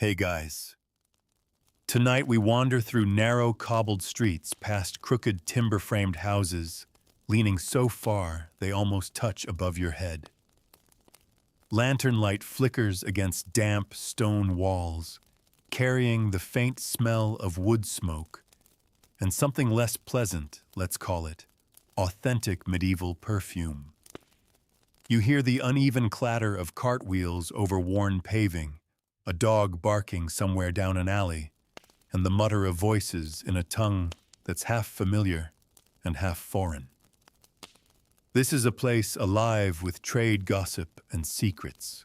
Hey guys. Tonight we wander through narrow cobbled streets past crooked timber-framed houses, leaning so far they almost touch above your head. Lantern light flickers against damp stone walls, carrying the faint smell of wood smoke and something less pleasant, let's call it, authentic medieval perfume. You hear the uneven clatter of cartwheels over worn paving, a dog barking somewhere down an alley, and the mutter of voices in a tongue that's half familiar and half foreign. This is a place alive with trade gossip and secrets,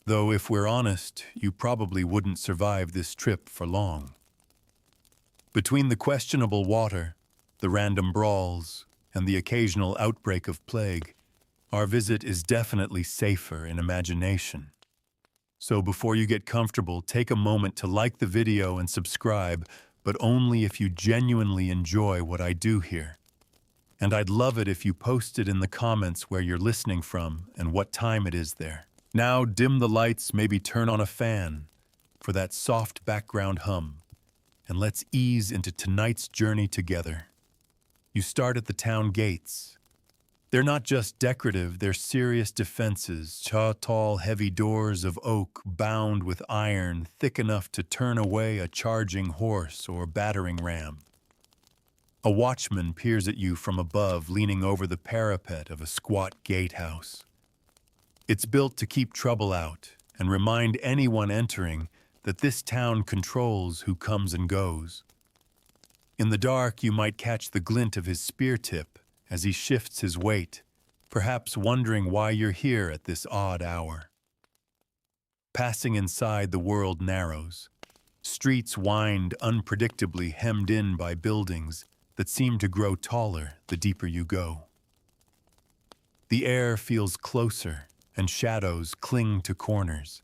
though if we're honest, you probably wouldn't survive this trip for long. Between the questionable water, the random brawls, and the occasional outbreak of plague, our visit is definitely safer in imagination. So before you get comfortable, take a moment to like the video and subscribe, but only if you genuinely enjoy what I do here. And I'd love it if you posted in the comments where you're listening from and what time it is there. Now dim the lights, maybe turn on a fan for that soft background hum, and let's ease into tonight's journey together. You start at the town gates. They're not just decorative, they're serious defenses, tall, heavy doors of oak bound with iron thick enough to turn away a charging horse or battering ram. A watchman peers at you from above, leaning over the parapet of a squat gatehouse. It's built to keep trouble out and remind anyone entering that this town controls who comes and goes. In the dark, you might catch the glint of his spear tip as he shifts his weight, perhaps wondering why you're here at this odd hour. Passing inside, the world narrows. Streets wind unpredictably, hemmed in by buildings that seem to grow taller the deeper you go. The air feels closer, and shadows cling to corners.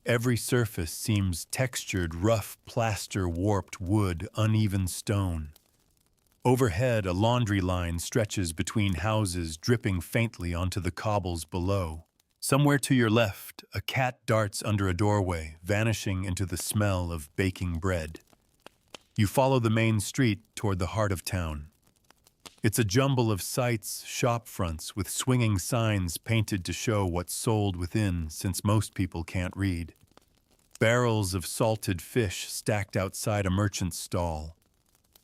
Every surface seems textured, rough plaster, warped wood, uneven stone. Overhead, a laundry line stretches between houses, dripping faintly onto the cobbles below. Somewhere to your left, a cat darts under a doorway, vanishing into the smell of baking bread. You follow the main street toward the heart of town. It's a jumble of sites, shop fronts with swinging signs painted to show what's sold within, since most people can't read. Barrels of salted fish stacked outside a merchant's stall.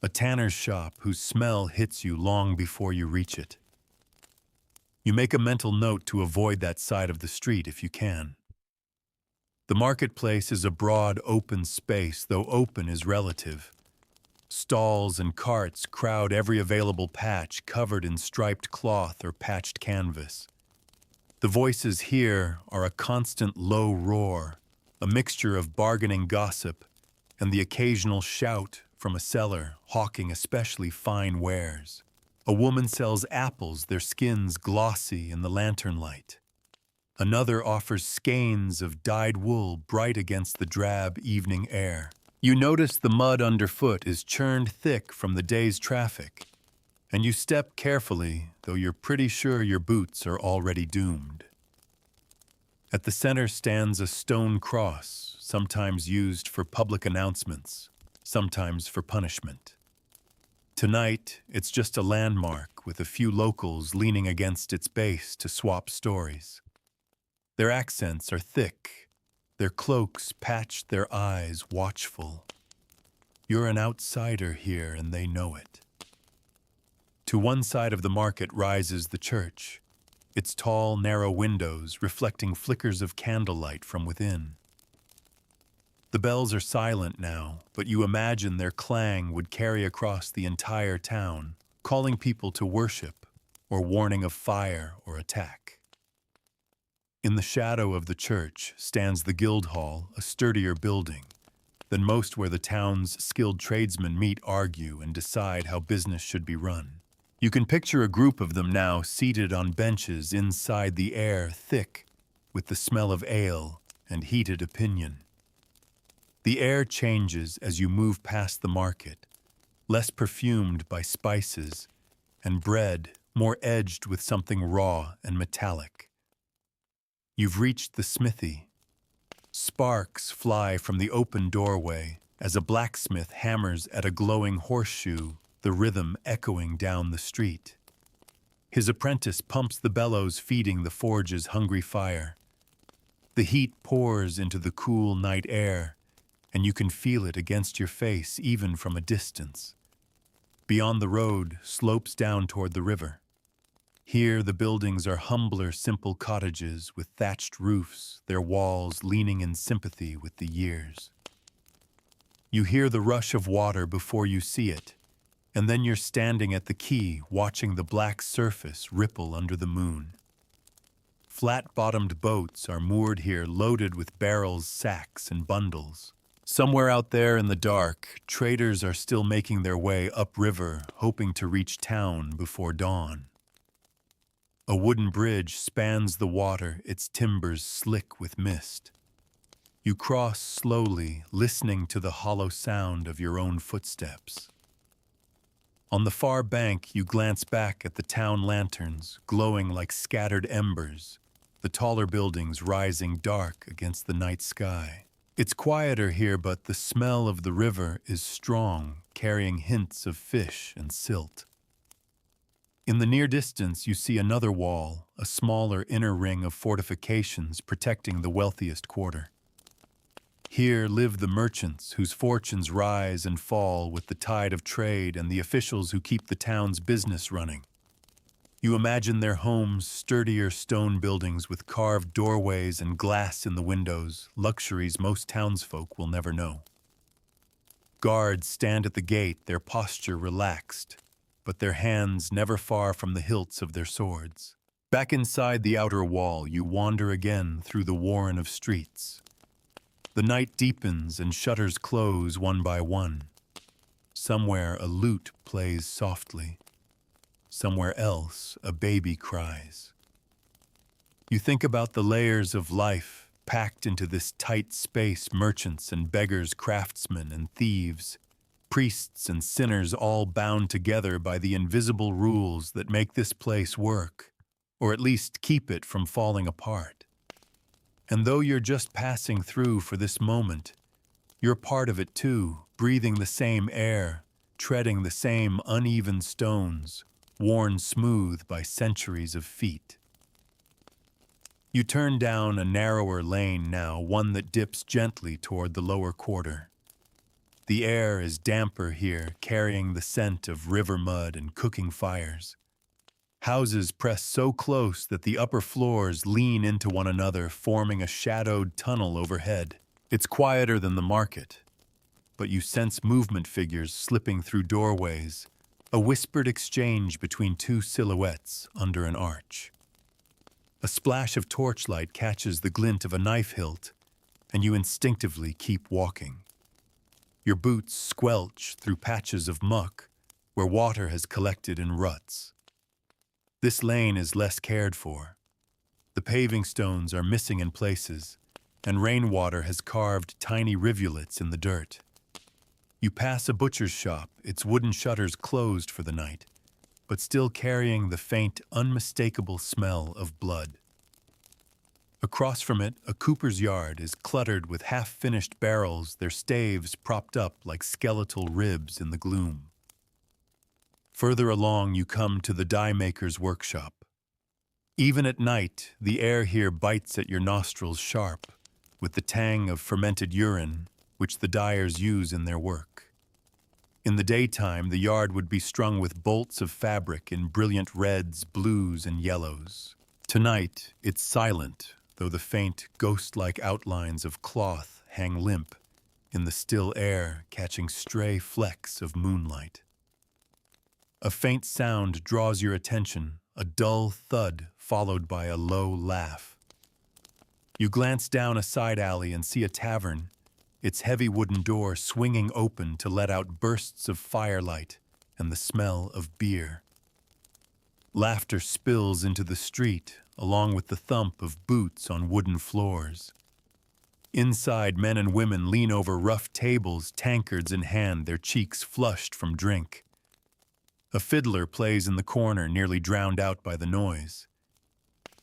A tanner's shop whose smell hits you long before you reach it. You make a mental note to avoid that side of the street if you can. The marketplace is a broad, open space, though open is relative. Stalls and carts crowd every available patch covered in striped cloth or patched canvas. The voices here are a constant low roar, a mixture of bargaining gossip and the occasional shout from a seller hawking especially fine wares. A woman sells apples, their skins glossy in the lantern light. Another offers skeins of dyed wool bright against the drab evening air. You notice the mud underfoot is churned thick from the day's traffic, and you step carefully, though you're pretty sure your boots are already doomed. At the center stands a stone cross, sometimes used for public announcements, sometimes for punishment. Tonight, it's just a landmark with a few locals leaning against its base to swap stories. Their accents are thick, their cloaks patch their eyes watchful. You're an outsider here and they know it. To one side of the market rises the church, its tall, narrow windows reflecting flickers of candlelight from within. The bells are silent now, but you imagine their clang would carry across the entire town, calling people to worship or warning of fire or attack. In the shadow of the church stands the guild hall, a sturdier building than most where the town's skilled tradesmen meet, argue, and decide how business should be run. You can picture a group of them now seated on benches inside, the air thick with the smell of ale and heated opinion. The air changes as you move past the market, less perfumed by spices, and bread more edged with something raw and metallic. You've reached the smithy. Sparks fly from the open doorway as a blacksmith hammers at a glowing horseshoe, the rhythm echoing down the street. His apprentice pumps the bellows feeding the forge's hungry fire. The heat pours into the cool night air, and you can feel it against your face even from a distance. Beyond the road slopes down toward the river. Here the buildings are humbler, simple cottages with thatched roofs, their walls leaning in sympathy with the years. You hear the rush of water before you see it, and then you're standing at the quay watching the black surface ripple under the moon. Flat-bottomed boats are moored here loaded with barrels, sacks, and bundles. Somewhere out there in the dark, traders are still making their way upriver, hoping to reach town before dawn. A wooden bridge spans the water, its timbers slick with mist. You cross slowly, listening to the hollow sound of your own footsteps. On the far bank, you glance back at the town lanterns, glowing like scattered embers, the taller buildings rising dark against the night sky. It's quieter here, but the smell of the river is strong, carrying hints of fish and silt. In the near distance, you see another wall, a smaller inner ring of fortifications protecting the wealthiest quarter. Here live the merchants whose fortunes rise and fall with the tide of trade and the officials who keep the town's business running. You imagine their homes, sturdier stone buildings with carved doorways and glass in the windows, luxuries most townsfolk will never know. Guards stand at the gate, their posture relaxed, but their hands never far from the hilts of their swords. Back inside the outer wall, you wander again through the warren of streets. The night deepens and shutters close one by one. Somewhere a lute plays softly. Somewhere else a baby cries. You think about the layers of life packed into this tight space, merchants and beggars, craftsmen and thieves, priests and sinners all bound together by the invisible rules that make this place work, or at least keep it from falling apart. And though you're just passing through for this moment, you're part of it too, breathing the same air, treading the same uneven stones, worn smooth by centuries of feet. You turn down a narrower lane now, one that dips gently toward the lower quarter. The air is damper here, carrying the scent of river mud and cooking fires. Houses press so close that the upper floors lean into one another, forming a shadowed tunnel overhead. It's quieter than the market, but you sense movement, figures slipping through doorways, a whispered exchange between two silhouettes under an arch. A splash of torchlight catches the glint of a knife hilt, and you instinctively keep walking. Your boots squelch through patches of muck where water has collected in ruts. This lane is less cared for. The paving stones are missing in places, and rainwater has carved tiny rivulets in the dirt. You pass a butcher's shop, its wooden shutters closed for the night, but still carrying the faint, unmistakable smell of blood. Across from it, a cooper's yard is cluttered with half-finished barrels, their staves propped up like skeletal ribs in the gloom. Further along, you come to the dye-maker's workshop. Even at night, the air here bites at your nostrils sharp, with the tang of fermented urine, which the dyers use in their work. In the daytime, the yard would be strung with bolts of fabric in brilliant reds, blues, and yellows. Tonight, it's silent, though the faint, ghost-like outlines of cloth hang limp in the still air, catching stray flecks of moonlight. A faint sound draws your attention, a dull thud followed by a low laugh. You glance down a side alley and see a tavern, its heavy wooden door swinging open to let out bursts of firelight and the smell of beer. Laughter spills into the street, along with the thump of boots on wooden floors. Inside, men and women lean over rough tables, tankards in hand, their cheeks flushed from drink. A fiddler plays in the corner, nearly drowned out by the noise.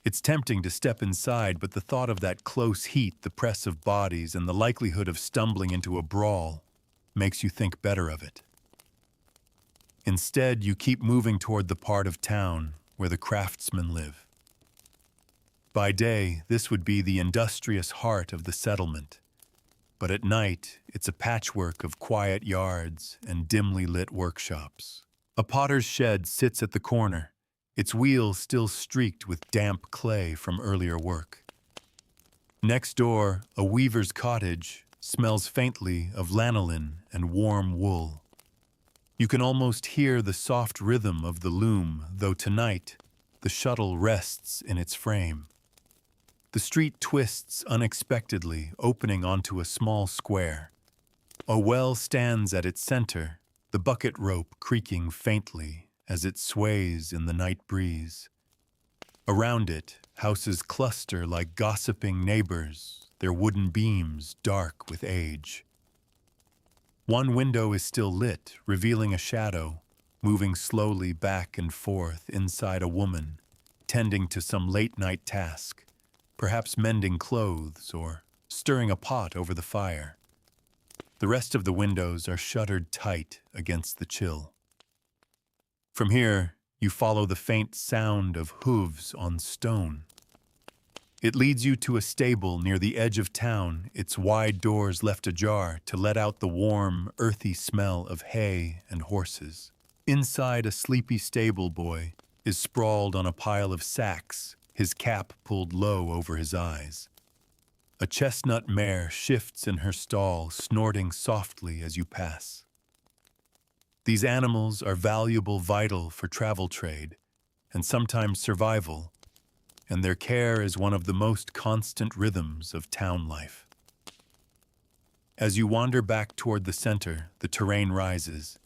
It's tempting to step inside, but the thought of that close heat, the press of bodies, and the likelihood of stumbling into a brawl makes you think better of it. Instead, you keep moving toward the part of town where the craftsmen live. By day, this would be the industrious heart of the settlement, but at night, it's a patchwork of quiet yards and dimly lit workshops. A potter's shed sits at the corner, its wheels still streaked with damp clay from earlier work. Next door, a weaver's cottage smells faintly of lanolin and warm wool. You can almost hear the soft rhythm of the loom, though tonight the shuttle rests in its frame. The street twists unexpectedly, opening onto a small square. A well stands at its center, the bucket rope creaking faintly as it sways in the night breeze. Around it, houses cluster like gossiping neighbors, their wooden beams dark with age. One window is still lit, revealing a shadow, moving slowly back and forth inside a woman, tending to some late-night task, perhaps mending clothes or stirring a pot over the fire. The rest of the windows are shuttered tight against the chill. From here, you follow the faint sound of hooves on stone. It leads you to a stable near the edge of town, its wide doors left ajar to let out the warm, earthy smell of hay and horses. Inside, a sleepy stable boy is sprawled on a pile of sacks, his cap pulled low over his eyes. A chestnut mare shifts in her stall, snorting softly as you pass. These animals are vital for travel trade, and sometimes survival, and their care is one of the most constant rhythms of town life. As you wander back toward the center, the terrain rises.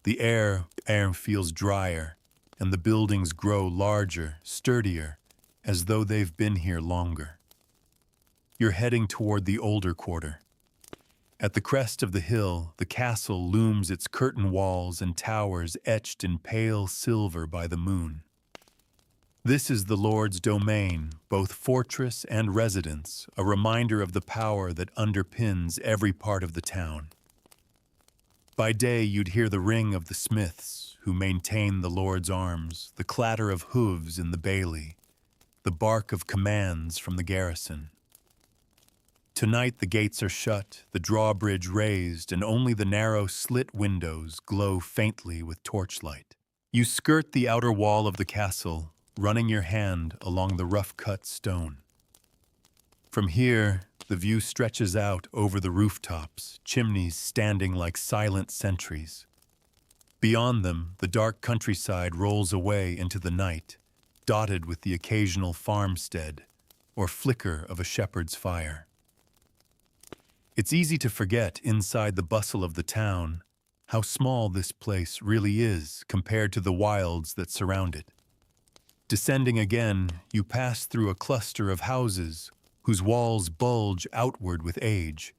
The air feels drier, and the buildings grow larger, sturdier, as though they've been here longer. You're heading toward the older quarter. At the crest of the hill, the castle looms, its curtain walls and towers etched in pale silver by the moon. This is the Lord's domain, both fortress and residence, a reminder of the power that underpins every part of the town. By day, you'd hear the ring of the smiths who maintain the Lord's arms, the clatter of hooves in the bailey, the bark of commands from the garrison. Tonight the gates are shut, the drawbridge raised, and only the narrow slit windows glow faintly with torchlight. You skirt the outer wall of the castle, running your hand along the rough-cut stone. From here, the view stretches out over the rooftops, chimneys standing like silent sentries. Beyond them, the dark countryside rolls away into the night, dotted with the occasional farmstead or flicker of a shepherd's fire. It's easy to forget, inside the bustle of the town, how small this place really is compared to the wilds that surround it. Descending again, you pass through a cluster of houses whose walls bulge outward with age.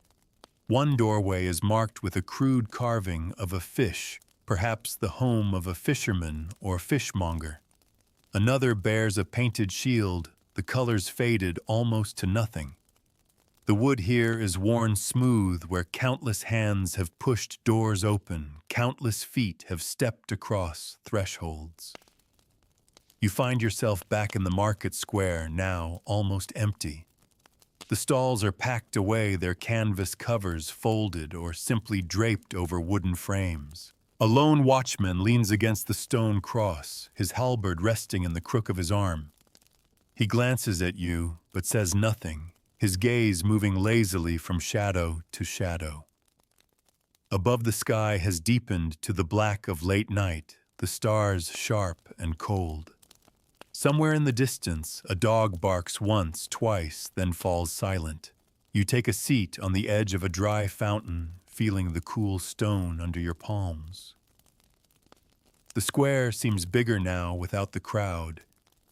One doorway is marked with a crude carving of a fish, perhaps the home of a fisherman or fishmonger. Another bears a painted shield, the colors faded almost to nothing. The wood here is worn smooth where countless hands have pushed doors open, countless feet have stepped across thresholds. You find yourself back in the market square, now almost empty. The stalls are packed away, their canvas covers folded or simply draped over wooden frames. A lone watchman leans against the stone cross, his halberd resting in the crook of his arm. He glances at you, but says nothing, his gaze moving lazily from shadow to shadow. Above, the sky has deepened to the black of late night, the stars sharp and cold. Somewhere in the distance, a dog barks once, twice, then falls silent. You take a seat on the edge of a dry fountain, feeling the cool stone under your palms. The square seems bigger now without the crowd,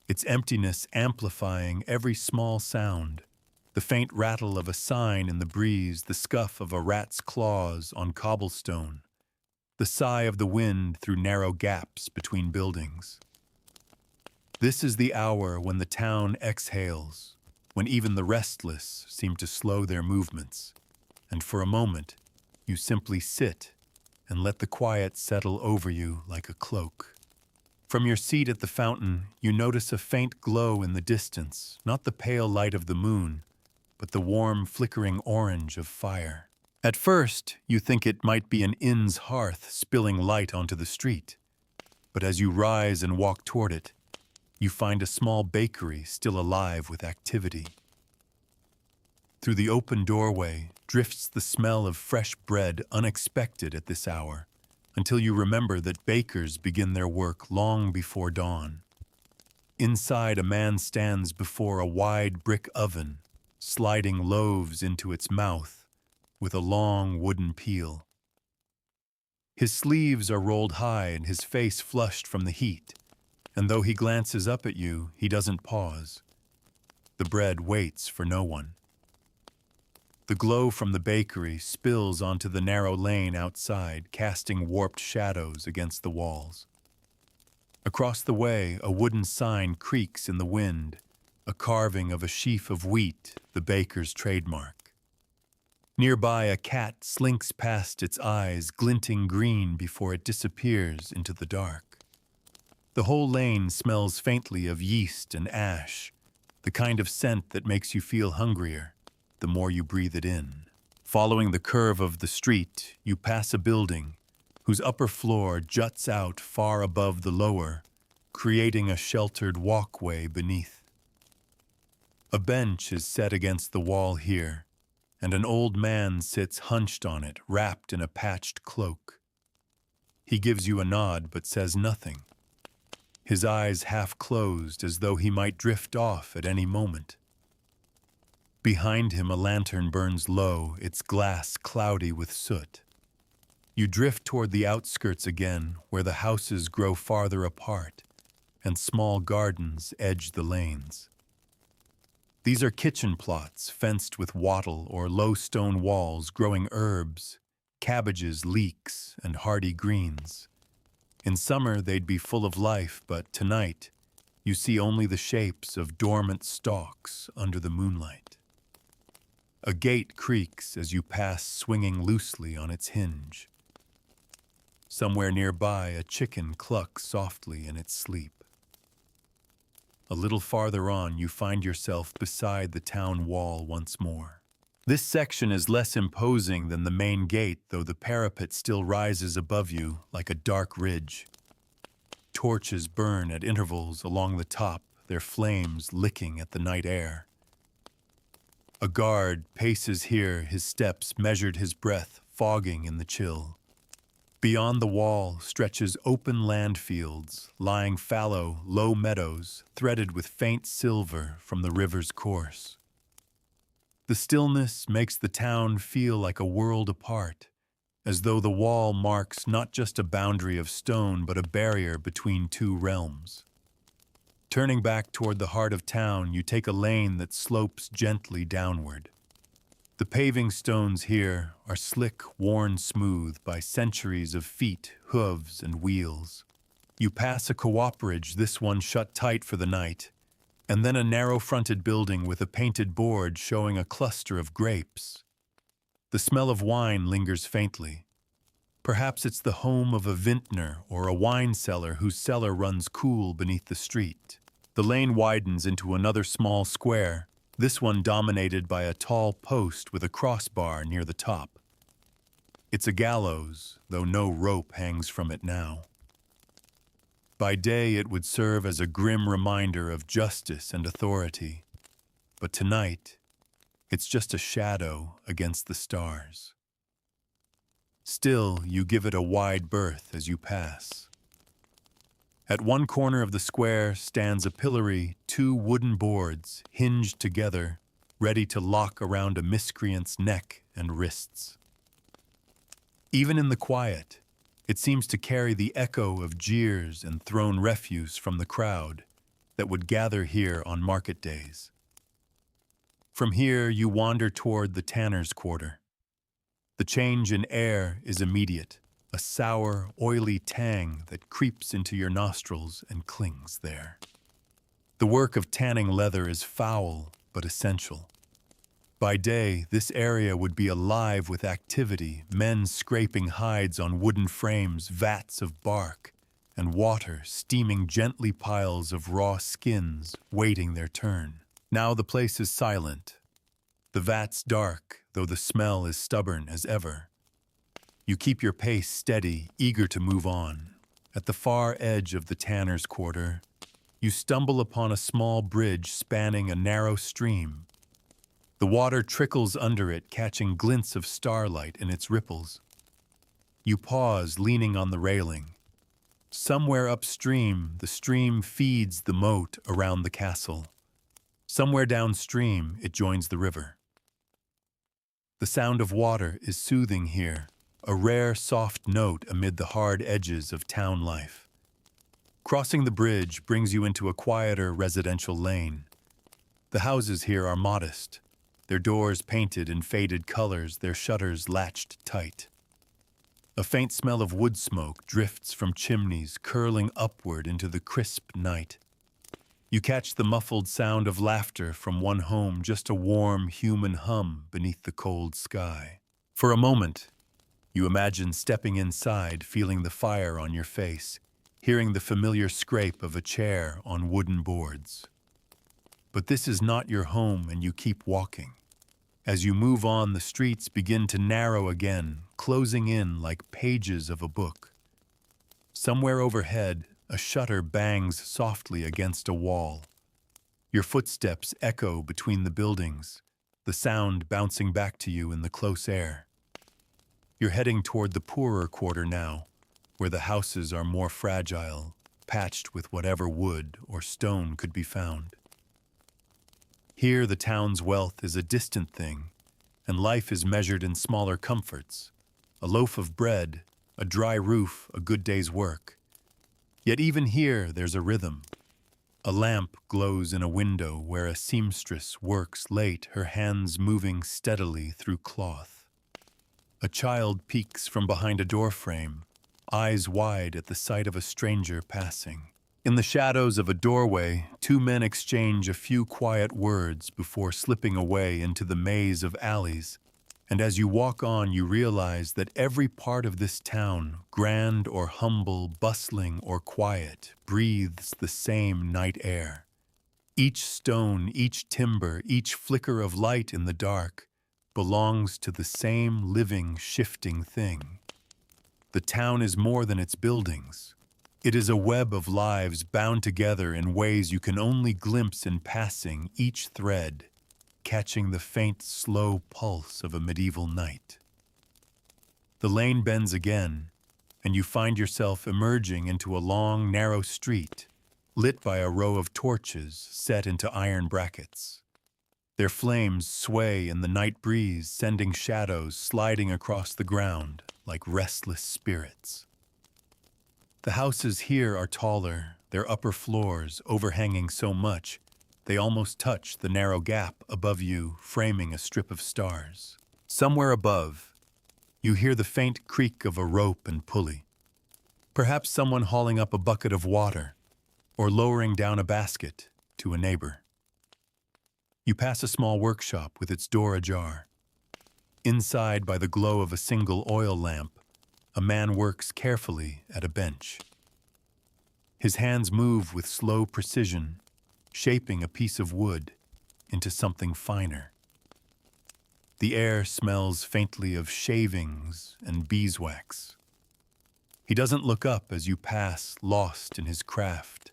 its emptiness amplifying every small sound. The faint rattle of a sign in the breeze, the scuff of a rat's claws on cobblestone, the sigh of the wind through narrow gaps between buildings. This is the hour when the town exhales, when even the restless seem to slow their movements, and for a moment, you simply sit and let the quiet settle over you like a cloak. From your seat at the fountain, you notice a faint glow in the distance, not the pale light of the moon, but the warm, flickering orange of fire. At first, you think it might be an inn's hearth spilling light onto the street, but as you rise and walk toward it, you find a small bakery still alive with activity. Through the open doorway drifts the smell of fresh bread, unexpected at this hour, until you remember that bakers begin their work long before dawn. Inside, a man stands before a wide brick oven, sliding loaves into its mouth with a long wooden peel. His sleeves are rolled high and his face flushed from the heat, and though he glances up at you, he doesn't pause. The bread waits for no one. The glow from the bakery spills onto the narrow lane outside, casting warped shadows against the walls. Across the way, a wooden sign creaks in the wind, a carving of a sheaf of wheat, the baker's trademark. Nearby, a cat slinks past, its eyes glinting green before it disappears into the dark. The whole lane smells faintly of yeast and ash, the kind of scent that makes you feel hungrier the more you breathe it in. Following the curve of the street, you pass a building whose upper floor juts out far above the lower, creating a sheltered walkway beneath. A bench is set against the wall here, and an old man sits hunched on it, wrapped in a patched cloak. He gives you a nod but says nothing, his eyes half closed as though he might drift off at any moment. Behind him, a lantern burns low, its glass cloudy with soot. You drift toward the outskirts again, where the houses grow farther apart, and small gardens edge the lanes. These are kitchen plots fenced with wattle or low stone walls growing herbs, cabbages, leeks, and hardy greens. In summer, they'd be full of life, but tonight, you see only the shapes of dormant stalks under the moonlight. A gate creaks as you pass, swinging loosely on its hinge. Somewhere nearby, a chicken clucks softly in its sleep. A little farther on, you find yourself beside the town wall once more. This section is less imposing than the main gate, though the parapet still rises above you like a dark ridge. Torches burn at intervals along the top, their flames licking at the night air. A guard paces here, his steps measured, his breath fogging in the chill. Beyond the wall stretches open land fields, lying fallow, low meadows, threaded with faint silver from the river's course. The stillness makes the town feel like a world apart, as though the wall marks not just a boundary of stone, but a barrier between two realms. Turning back toward the heart of town, you take a lane that slopes gently downward. The paving stones here are slick, worn smooth by centuries of feet, hooves, and wheels. You pass a cooperage, this one shut tight for the night, and then a narrow-fronted building with a painted board showing a cluster of grapes. The smell of wine lingers faintly. Perhaps it's the home of a vintner or a wine cellar whose cellar runs cool beneath the street. The lane widens into another small square, this one dominated by a tall post with a crossbar near the top. It's a gallows, though no rope hangs from it now. By day it would serve as a grim reminder of justice and authority, but tonight it's just a shadow against the stars. Still, you give it a wide berth as you pass. At one corner of the square stands a pillory, two wooden boards, hinged together, ready to lock around a miscreant's neck and wrists. Even in the quiet, it seems to carry the echo of jeers and thrown refuse from the crowd that would gather here on market days. From here, you wander toward the tanner's quarter. The change in air is immediate, a sour, oily tang that creeps into your nostrils and clings there. The work of tanning leather is foul but essential. By day, this area would be alive with activity, men scraping hides on wooden frames, vats of bark, and water steaming gently piles of raw skins waiting their turn. Now the place is silent. The vats dark, though the smell is stubborn as ever. You keep your pace steady, eager to move on. At the far edge of the tanner's quarter, you stumble upon a small bridge spanning a narrow stream. The water trickles under it, catching glints of starlight in its ripples. You pause, leaning on the railing. Somewhere upstream, the stream feeds the moat around the castle. Somewhere downstream, it joins the river. The sound of water is soothing here, a rare soft note amid the hard edges of town life. Crossing the bridge brings you into a quieter residential lane. The houses here are modest, their doors painted in faded colors, their shutters latched tight. A faint smell of wood smoke drifts from chimneys, curling upward into the crisp night. You catch the muffled sound of laughter from one home, just a warm human hum beneath the cold sky. For a moment, you imagine stepping inside, feeling the fire on your face, hearing the familiar scrape of a chair on wooden boards. But this is not your home, and you keep walking. As you move on, the streets begin to narrow again, closing in like pages of a book. Somewhere overhead, a shutter bangs softly against a wall. Your footsteps echo between the buildings, the sound bouncing back to you in the close air. You're heading toward the poorer quarter now, where the houses are more fragile, patched with whatever wood or stone could be found. Here, the town's wealth is a distant thing, and life is measured in smaller comforts. A loaf of bread, a dry roof, a good day's work. Yet even here, there's a rhythm. A lamp glows in a window where a seamstress works late, her hands moving steadily through cloth. A child peeks from behind a doorframe, eyes wide at the sight of a stranger passing. In the shadows of a doorway, two men exchange a few quiet words before slipping away into the maze of alleys. And as you walk on, you realize that every part of this town, grand or humble, bustling or quiet, breathes the same night air. Each stone, each timber, each flicker of light in the dark belongs to the same living, shifting thing. The town is more than its buildings. It is a web of lives bound together in ways you can only glimpse in passing, each thread catching the faint, slow pulse of a medieval night. The lane bends again, and you find yourself emerging into a long, narrow street, lit by a row of torches set into iron brackets. Their flames sway in the night breeze, sending shadows sliding across the ground like restless spirits. The houses here are taller, their upper floors overhanging so much they almost touch the narrow gap above you, framing a strip of stars. Somewhere above, you hear the faint creak of a rope and pulley. Perhaps someone hauling up a bucket of water or lowering down a basket to a neighbor. You pass a small workshop with its door ajar. Inside, by the glow of a single oil lamp, a man works carefully at a bench. His hands move with slow precision, shaping a piece of wood into something finer. The air smells faintly of shavings and beeswax. He doesn't look up as you pass, lost in his craft,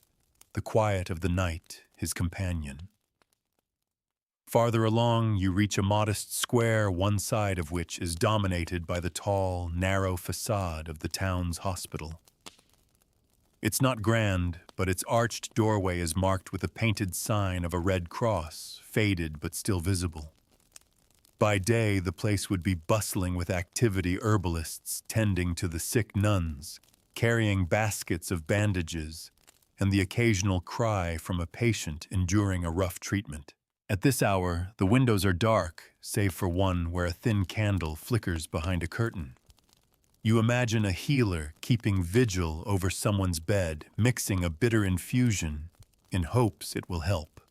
the quiet of the night, his companion. Farther along, you reach a modest square, one side of which is dominated by the tall, narrow facade of the town's hospital. It's not grand, but its arched doorway is marked with a painted sign of a red cross, faded but still visible. By day, the place would be bustling with activity, herbalists tending to the sick nuns, carrying baskets of bandages, and the occasional cry from a patient enduring a rough treatment. At this hour, the windows are dark, save for one where a thin candle flickers behind a curtain. You imagine a healer keeping vigil over someone's bed, mixing a bitter infusion in hopes it will help.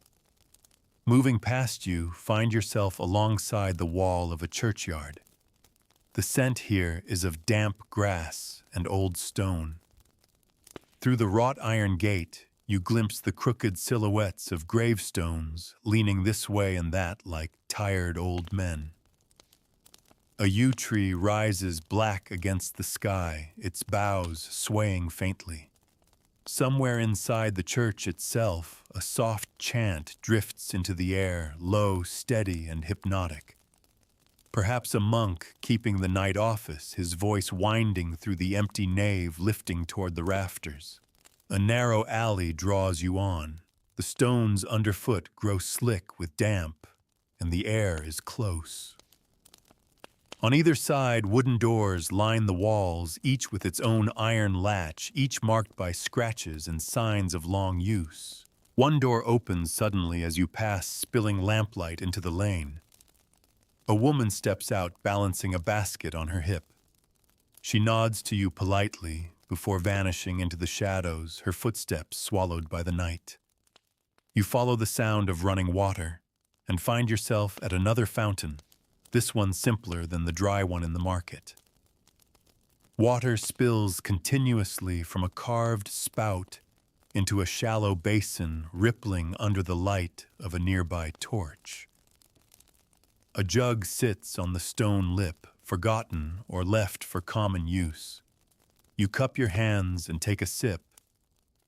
Moving past you, find yourself alongside the wall of a churchyard. The scent here is of damp grass and old stone. Through the wrought iron gate, you glimpse the crooked silhouettes of gravestones leaning this way and that like tired old men. A yew tree rises black against the sky, its boughs swaying faintly. Somewhere inside the church itself, a soft chant drifts into the air, low, steady, and hypnotic. Perhaps a monk keeping the night office, his voice winding through the empty nave lifting toward the rafters. A narrow alley draws you on. The stones underfoot grow slick with damp, and the air is close. On either side, wooden doors line the walls, each with its own iron latch, each marked by scratches and signs of long use. One door opens suddenly as you pass, spilling lamplight into the lane. A woman steps out, balancing a basket on her hip. She nods to you politely before vanishing into the shadows, her footsteps swallowed by the night. You follow the sound of running water and find yourself at another fountain, this one simpler than the dry one in the market. Water spills continuously from a carved spout into a shallow basin rippling under the light of a nearby torch. A jug sits on the stone lip, forgotten or left for common use. You cup your hands and take a sip.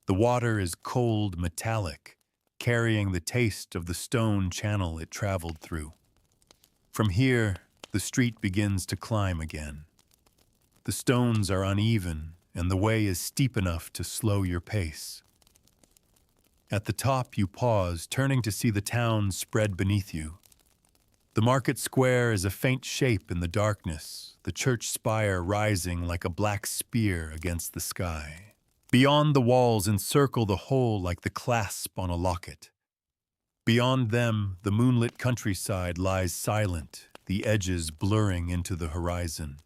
The water is cold, metallic, carrying the taste of the stone channel it traveled through. From here, the street begins to climb again. The stones are uneven, and the way is steep enough to slow your pace. At the top, you pause, turning to see the town spread beneath you. The market square is a faint shape in the darkness, the church spire rising like a black spear against the sky. Beyond the walls encircle the whole like the clasp on a locket. Beyond them, the moonlit countryside lies silent, the edges blurring into the horizon.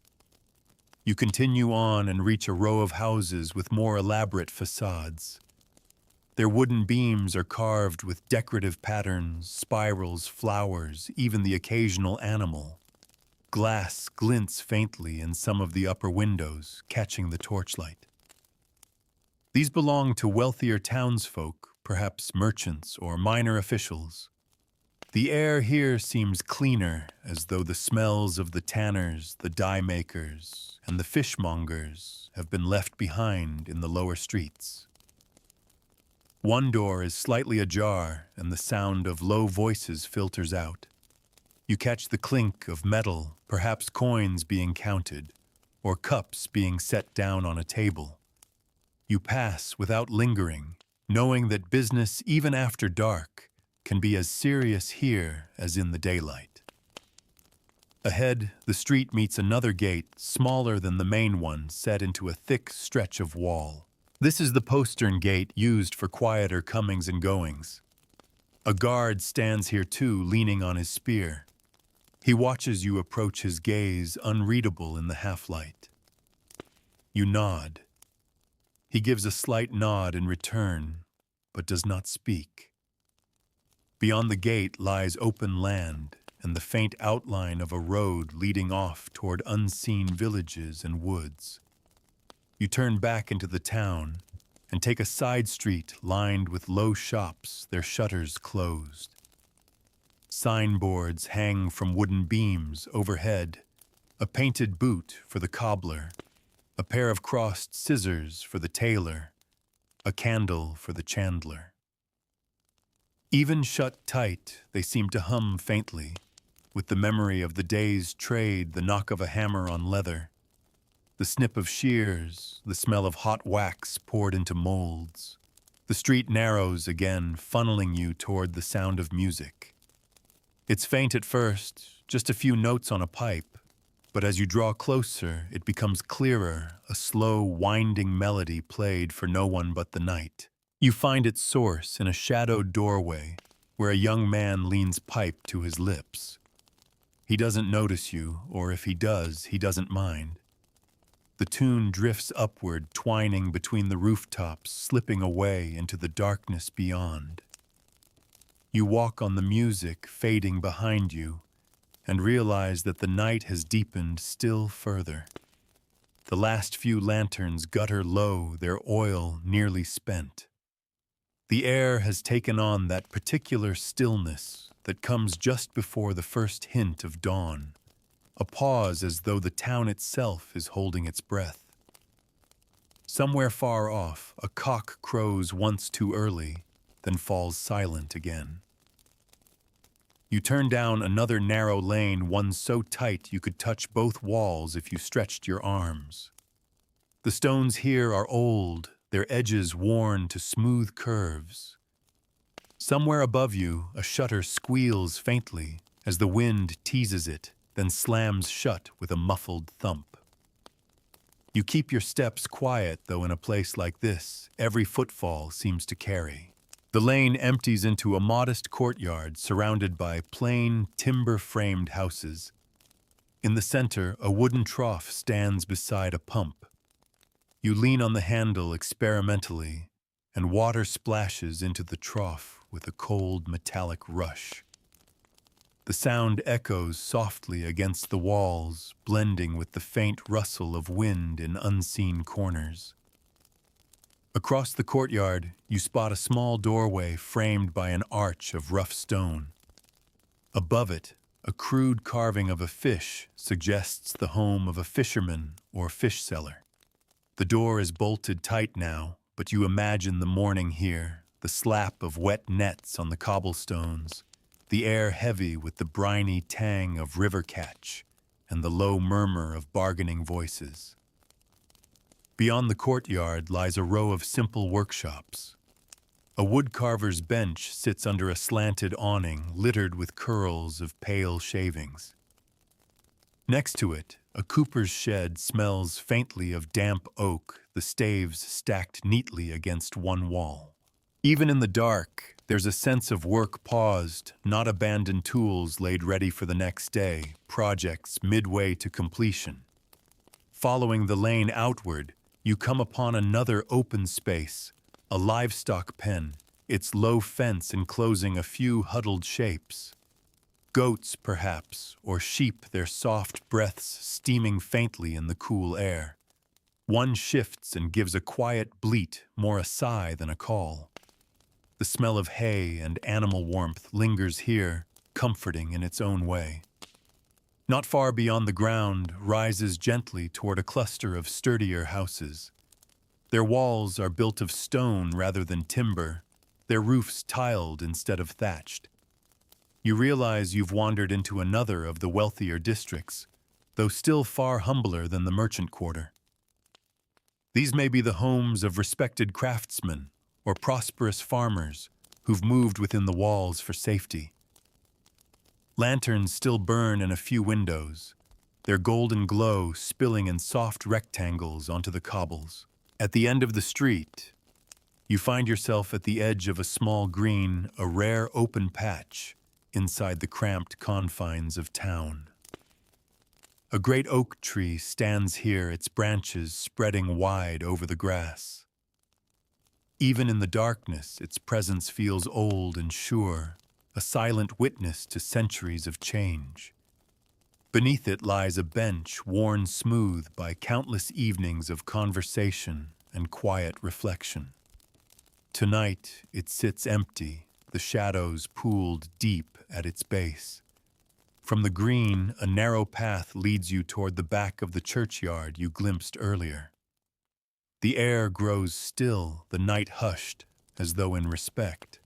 You continue on and reach a row of houses with more elaborate facades. Their wooden beams are carved with decorative patterns, spirals, flowers, even the occasional animal. Glass glints faintly in some of the upper windows, catching the torchlight. These belong to wealthier townsfolk, perhaps merchants or minor officials. The air here seems cleaner, as though the smells of the tanners, the dye makers, and the fishmongers have been left behind in the lower streets. One door is slightly ajar, and the sound of low voices filters out. You catch the clink of metal, perhaps coins being counted, or cups being set down on a table. You pass without lingering, knowing that business, even after dark, can be as serious here as in the daylight. Ahead, the street meets another gate, smaller than the main one, set into a thick stretch of wall. This is the postern gate used for quieter comings and goings. A guard stands here too, leaning on his spear. He watches you approach, his gaze unreadable in the half-light. You nod. He gives a slight nod in return, but does not speak. Beyond the gate lies open land and the faint outline of a road leading off toward unseen villages and woods. You turn back into the town and take a side street lined with low shops, their shutters closed. Signboards hang from wooden beams overhead, a painted boot for the cobbler, a pair of crossed scissors for the tailor, a candle for the chandler. Even shut tight, they seem to hum faintly, with the memory of the day's trade, the knock of a hammer on leather, the snip of shears, the smell of hot wax poured into molds. The street narrows again, funneling you toward the sound of music. It's faint at first, just a few notes on a pipe, but as you draw closer, it becomes clearer, a slow, winding melody played for no one but the night. You find its source in a shadowed doorway where a young man leans pipe to his lips. He doesn't notice you, or if he does, he doesn't mind. The tune drifts upward, twining between the rooftops, slipping away into the darkness beyond. You walk on the music fading behind you and realize that the night has deepened still further. The last few lanterns gutter low, their oil nearly spent. The air has taken on that particular stillness that comes just before the first hint of dawn, a pause as though the town itself is holding its breath. Somewhere far off, a cock crows once too early, then falls silent again. You turn down another narrow lane, one so tight you could touch both walls if you stretched your arms. The stones here are old, their edges worn to smooth curves. Somewhere above you, a shutter squeals faintly as the wind teases it, then slams shut with a muffled thump. You keep your steps quiet, though in a place like this, every footfall seems to carry. The lane empties into a modest courtyard surrounded by plain, timber-framed houses. In the center, a wooden trough stands beside a pump. You lean on the handle experimentally, and water splashes into the trough with a cold, metallic rush. The sound echoes softly against the walls, blending with the faint rustle of wind in unseen corners. Across the courtyard, you spot a small doorway framed by an arch of rough stone. Above it, a crude carving of a fish suggests the home of a fisherman or fish seller. The door is bolted tight now, but you imagine the morning here, the slap of wet nets on the cobblestones, the air heavy with the briny tang of river catch, and the low murmur of bargaining voices. Beyond the courtyard lies a row of simple workshops. A woodcarver's bench sits under a slanted awning littered with curls of pale shavings. Next to it, a cooper's shed smells faintly of damp oak, the staves stacked neatly against one wall. Even in the dark, there's a sense of work paused, not abandoned tools laid ready for the next day, projects midway to completion. Following the lane outward, you come upon another open space, a livestock pen, its low fence enclosing a few huddled shapes. Goats, perhaps, or sheep, their soft breaths steaming faintly in the cool air. One shifts and gives a quiet bleat, more a sigh than a call. The smell of hay and animal warmth lingers here, comforting in its own way. Not far beyond the ground rises gently toward a cluster of sturdier houses. Their walls are built of stone rather than timber, their roofs tiled instead of thatched. You realize you've wandered into another of the wealthier districts, though still far humbler than the merchant quarter. These may be the homes of respected craftsmen or prosperous farmers who've moved within the walls for safety. Lanterns still burn in a few windows, their golden glow spilling in soft rectangles onto the cobbles. At the end of the street, you find yourself at the edge of a small green, a rare open patch inside the cramped confines of town. A great oak tree stands here, its branches spreading wide over the grass. Even in the darkness, its presence feels old and sure, a silent witness to centuries of change. Beneath it lies a bench worn smooth by countless evenings of conversation and quiet reflection. Tonight, it sits empty, the shadows pooled deep at its base. From the green, a narrow path leads you toward the back of the churchyard you glimpsed earlier. The air grows still, the night hushed, as though in respect.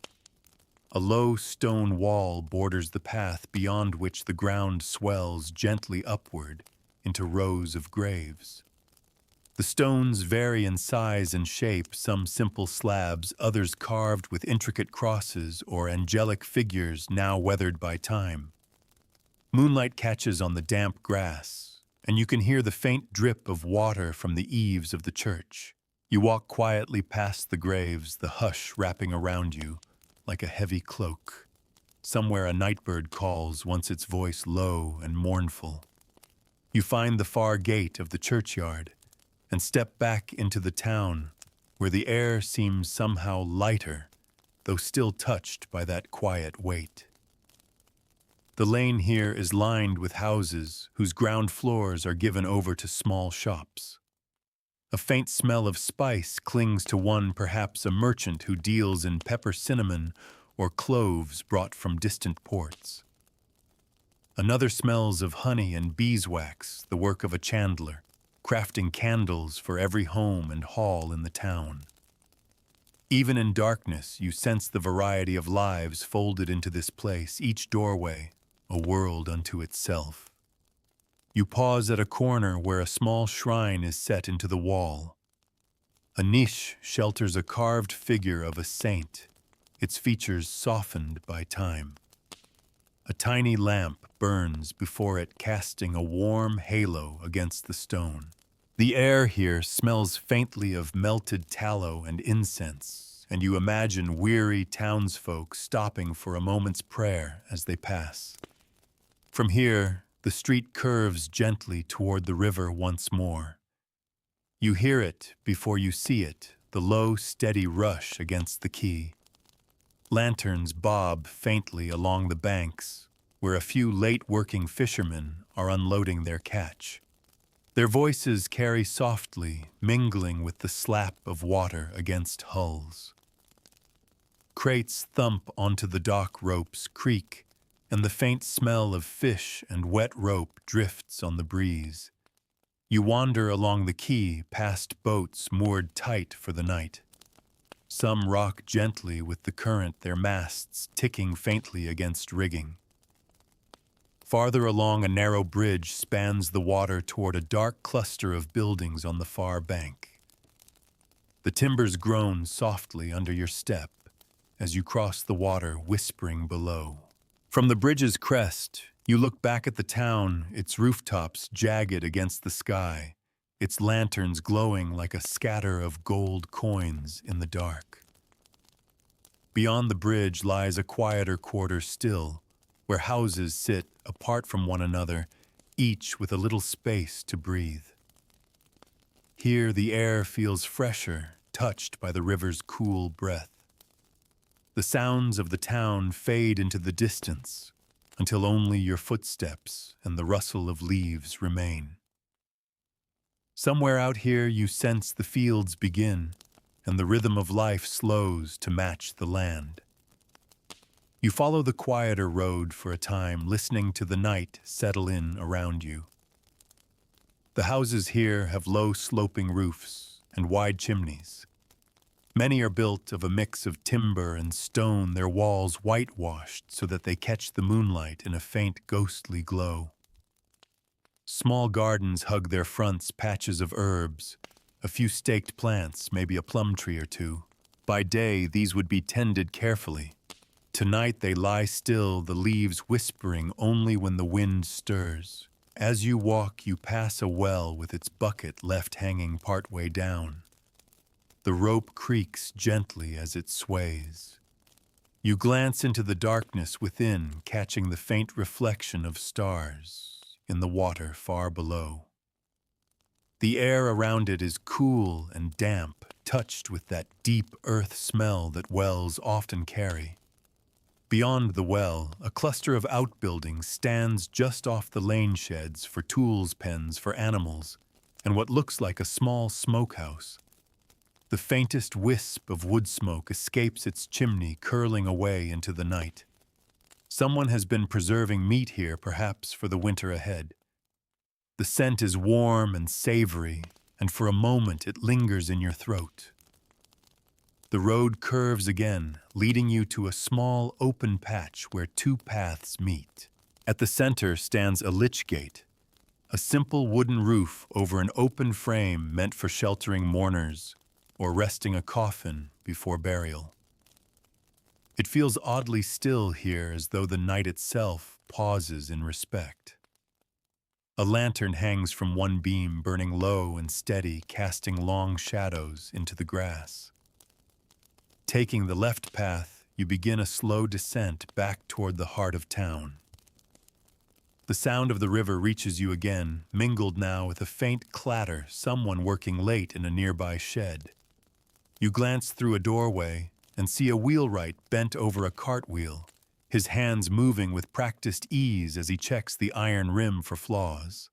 A low stone wall borders the path beyond which the ground swells gently upward into rows of graves. The stones vary in size and shape, some simple slabs, others carved with intricate crosses or angelic figures now weathered by time. Moonlight catches on the damp grass, and you can hear the faint drip of water from the eaves of the church. You walk quietly past the graves, the hush wrapping around you like a heavy cloak. Somewhere a nightbird calls, once its voice low and mournful. You find the far gate of the churchyard, and step back into the town, where the air seems somehow lighter, though still touched by that quiet weight. The lane here is lined with houses whose ground floors are given over to small shops. A faint smell of spice clings to one, perhaps a merchant who deals in pepper cinnamon or cloves brought from distant ports. Another smells of honey and beeswax, the work of a chandler, crafting candles for every home and hall in the town. Even in darkness, you sense the variety of lives folded into this place, each doorway a world unto itself. You pause at a corner where a small shrine is set into the wall. A niche shelters a carved figure of a saint, its features softened by time. A tiny lamp burns before it, casting a warm halo against the stone. The air here smells faintly of melted tallow and incense, and you imagine weary townsfolk stopping for a moment's prayer as they pass. From here, the street curves gently toward the river once more. You hear it before you see it, the low, steady rush against the quay. Lanterns bob faintly along the banks, where a few late-working fishermen are unloading their catch. Their voices carry softly, mingling with the slap of water against hulls. Crates thump onto the dock ropes, creak, and the faint smell of fish and wet rope drifts on the breeze. You wander along the quay past boats moored tight for the night. Some rock gently with the current, their masts ticking faintly against rigging. Farther along, a narrow bridge spans the water toward a dark cluster of buildings on the far bank. The timbers groan softly under your step as you cross the water, whispering below. From the bridge's crest, you look back at the town, its rooftops jagged against the sky, its lanterns glowing like a scatter of gold coins in the dark. Beyond the bridge lies a quieter quarter still, where houses sit apart from one another, each with a little space to breathe. Here the air feels fresher, touched by the river's cool breath. The sounds of the town fade into the distance until only your footsteps and the rustle of leaves remain. Somewhere out here you sense the fields begin, and the rhythm of life slows to match the land. You follow the quieter road for a time, listening to the night settle in around you. The houses here have low sloping roofs and wide chimneys. Many are built of a mix of timber and stone, their walls whitewashed so that they catch the moonlight in a faint ghostly glow. Small gardens hug their fronts, patches of herbs, a few staked plants, maybe a plum tree or two. By day, these would be tended carefully. Tonight they lie still, the leaves whispering only when the wind stirs. As you walk, you pass a well with its bucket left hanging partway down. The rope creaks gently as it sways. You glance into the darkness within, catching the faint reflection of stars in the water far below. The air around it is cool and damp, touched with that deep earth smell that wells often carry. Beyond the well, a cluster of outbuildings stands just off the lane sheds for tools pens for animals and what looks like a small smokehouse. The faintest wisp of wood smoke escapes its chimney, curling away into the night. Someone has been preserving meat here, perhaps for the winter ahead. The scent is warm and savory, and for a moment it lingers in your throat. The road curves again, leading you to a small open patch where two paths meet. At the center stands a lich gate, a simple wooden roof over an open frame meant for sheltering mourners or resting a coffin before burial. It feels oddly still here, as though the night itself pauses in respect. A lantern hangs from one beam, burning low and steady, casting long shadows into the grass. Taking the left path, you begin a slow descent back toward the heart of town. The sound of the river reaches you again, mingled now with a faint clatter, someone working late in a nearby shed. You glance through a doorway and see a wheelwright bent over a cartwheel, his hands moving with practiced ease as he checks the iron rim for flaws.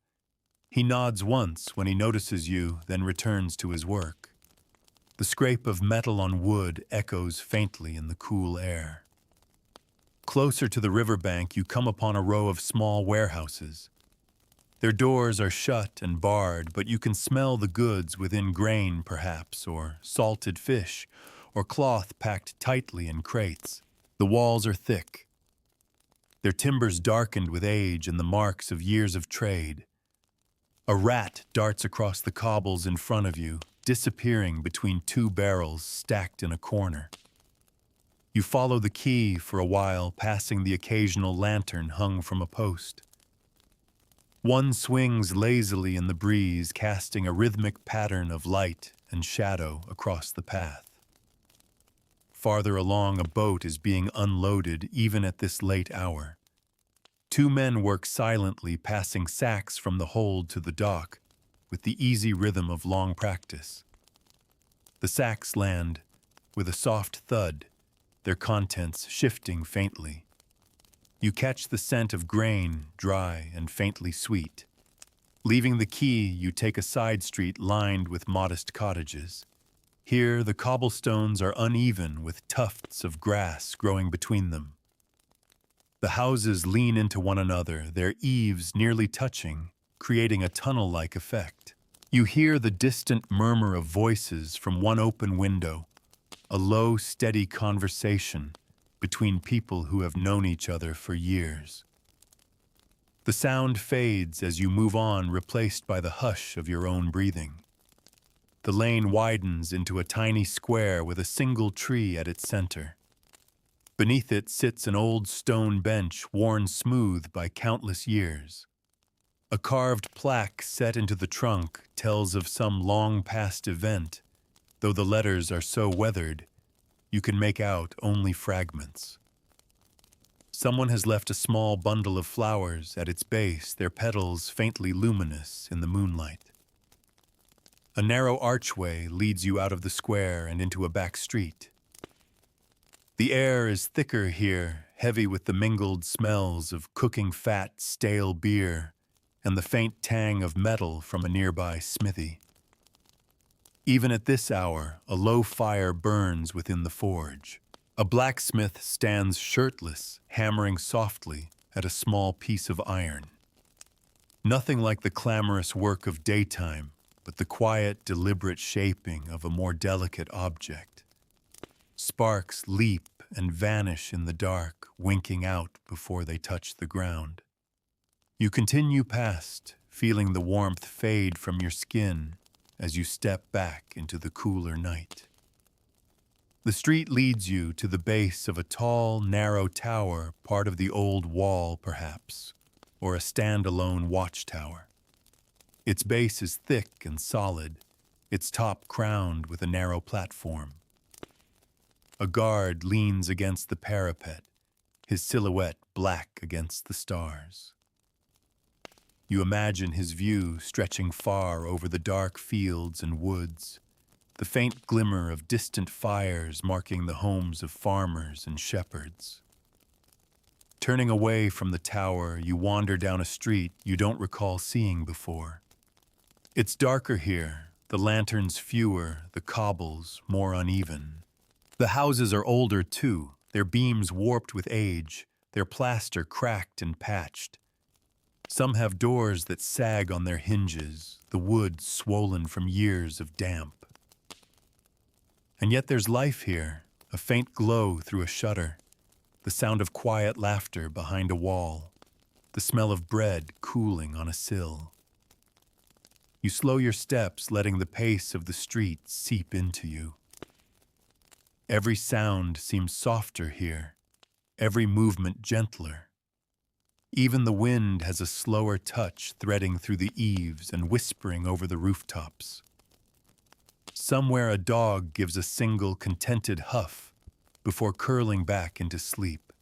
He nods once when he notices you, then returns to his work. The scrape of metal on wood echoes faintly in the cool air. Closer to the riverbank, you come upon a row of small warehouses. Their doors are shut and barred, but you can smell the goods within, grain perhaps, or salted fish, or cloth packed tightly in crates. The walls are thick, their timbers darkened with age and the marks of years of trade. A rat darts across the cobbles in front of you, disappearing between two barrels stacked in a corner. You follow the key for a while, passing the occasional lantern hung from a post. One swings lazily in the breeze, casting a rhythmic pattern of light and shadow across the path. Farther along, a boat is being unloaded even at this late hour. Two men work silently, passing sacks from the hold to the dock with the easy rhythm of long practice. The sacks land with a soft thud, their contents shifting faintly. You catch the scent of grain, dry and faintly sweet. Leaving the quay, you take a side street lined with modest cottages. Here, the cobblestones are uneven with tufts of grass growing between them. The houses lean into one another, their eaves nearly touching, creating a tunnel-like effect. You hear the distant murmur of voices from one open window, a low, steady conversation between people who have known each other for years. The sound fades as you move on, replaced by the hush of your own breathing. The lane widens into a tiny square with a single tree at its center. Beneath it sits an old stone bench worn smooth by countless years. A carved plaque set into the trunk tells of some long-past event, though the letters are so weathered, you can make out only fragments. Someone has left a small bundle of flowers at its base, their petals faintly luminous in the moonlight. A narrow archway leads you out of the square and into a back street. The air is thicker here, heavy with the mingled smells of cooking fat, stale beer, and the faint tang of metal from a nearby smithy. Even at this hour, a low fire burns within the forge. A blacksmith stands shirtless, hammering softly at a small piece of iron. Nothing like the clamorous work of daytime, but the quiet, deliberate shaping of a more delicate object. Sparks leap and vanish in the dark, winking out before they touch the ground. You continue past, feeling the warmth fade from your skin as you step back into the cooler night. The street leads you to the base of a tall, narrow tower, part of the old wall perhaps, or a standalone watchtower. Its base is thick and solid, its top crowned with a narrow platform. A guard leans against the parapet, his silhouette black against the stars. You imagine his view stretching far over the dark fields and woods, the faint glimmer of distant fires marking the homes of farmers and shepherds. Turning away from the tower, you wander down a street you don't recall seeing before. It's darker here, the lanterns fewer, the cobbles more uneven. The houses are older too, their beams warped with age, their plaster cracked and patched. Some have doors that sag on their hinges, the wood swollen from years of damp. And yet there's life here, a faint glow through a shutter, the sound of quiet laughter behind a wall, the smell of bread cooling on a sill. You slow your steps, letting the pace of the street seep into you. Every sound seems softer here, every movement gentler. Even the wind has a slower touch, threading through the eaves and whispering over the rooftops. Somewhere a dog gives a single contented huff before curling back into sleep.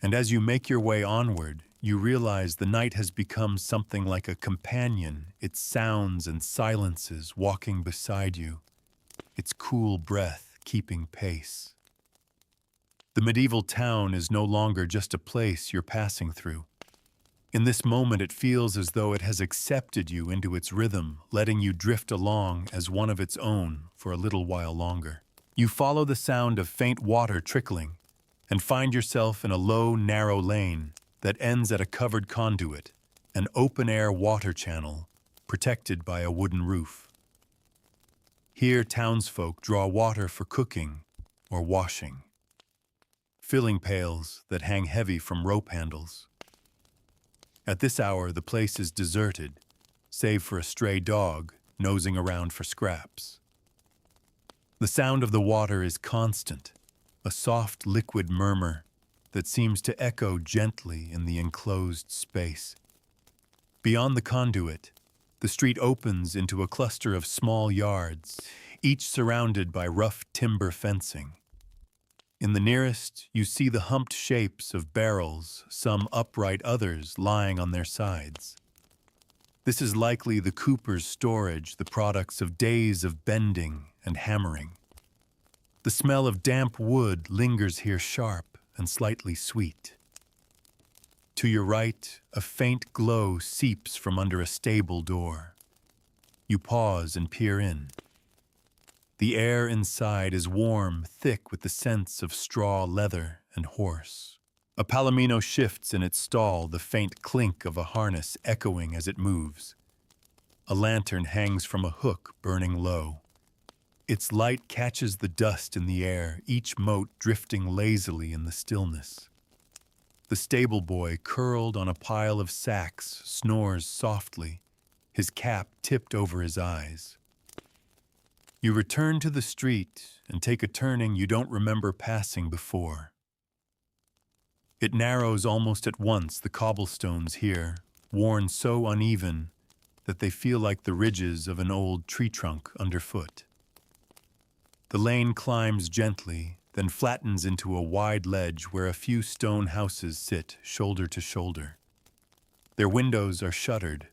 And as you make your way onward, you realize the night has become something like a companion, its sounds and silences walking beside you, its cool breath keeping pace. The medieval town is no longer just a place you're passing through. In this moment, it feels as though it has accepted you into its rhythm, letting you drift along as one of its own for a little while longer. You follow the sound of faint water trickling and find yourself in a low, narrow lane that ends at a covered conduit, an open-air water channel protected by a wooden roof. Here, townsfolk draw water for cooking or washing. Filling pails that hang heavy from rope handles. At this hour, the place is deserted, save for a stray dog nosing around for scraps. The sound of the water is constant, a soft liquid murmur that seems to echo gently in the enclosed space. Beyond the conduit, the street opens into a cluster of small yards, each surrounded by rough timber fencing. In the nearest, you see the humped shapes of barrels, some upright, others lying on their sides. This is likely the cooper's storage, the products of days of bending and hammering. The smell of damp wood lingers here, sharp and slightly sweet. To your right, a faint glow seeps from under a stable door. You pause and peer in. The air inside is warm, thick with the scents of straw, leather, and horse. A palomino shifts in its stall, the faint clink of a harness echoing as it moves. A lantern hangs from a hook, burning low. Its light catches the dust in the air, each mote drifting lazily in the stillness. The stable boy, curled on a pile of sacks, snores softly, his cap tipped over his eyes. You return to the street and take a turning you don't remember passing before. It narrows almost at once, the cobblestones here, worn so uneven that they feel like the ridges of an old tree trunk underfoot. The lane climbs gently, then flattens into a wide ledge where a few stone houses sit shoulder to shoulder. Their windows are shuttered,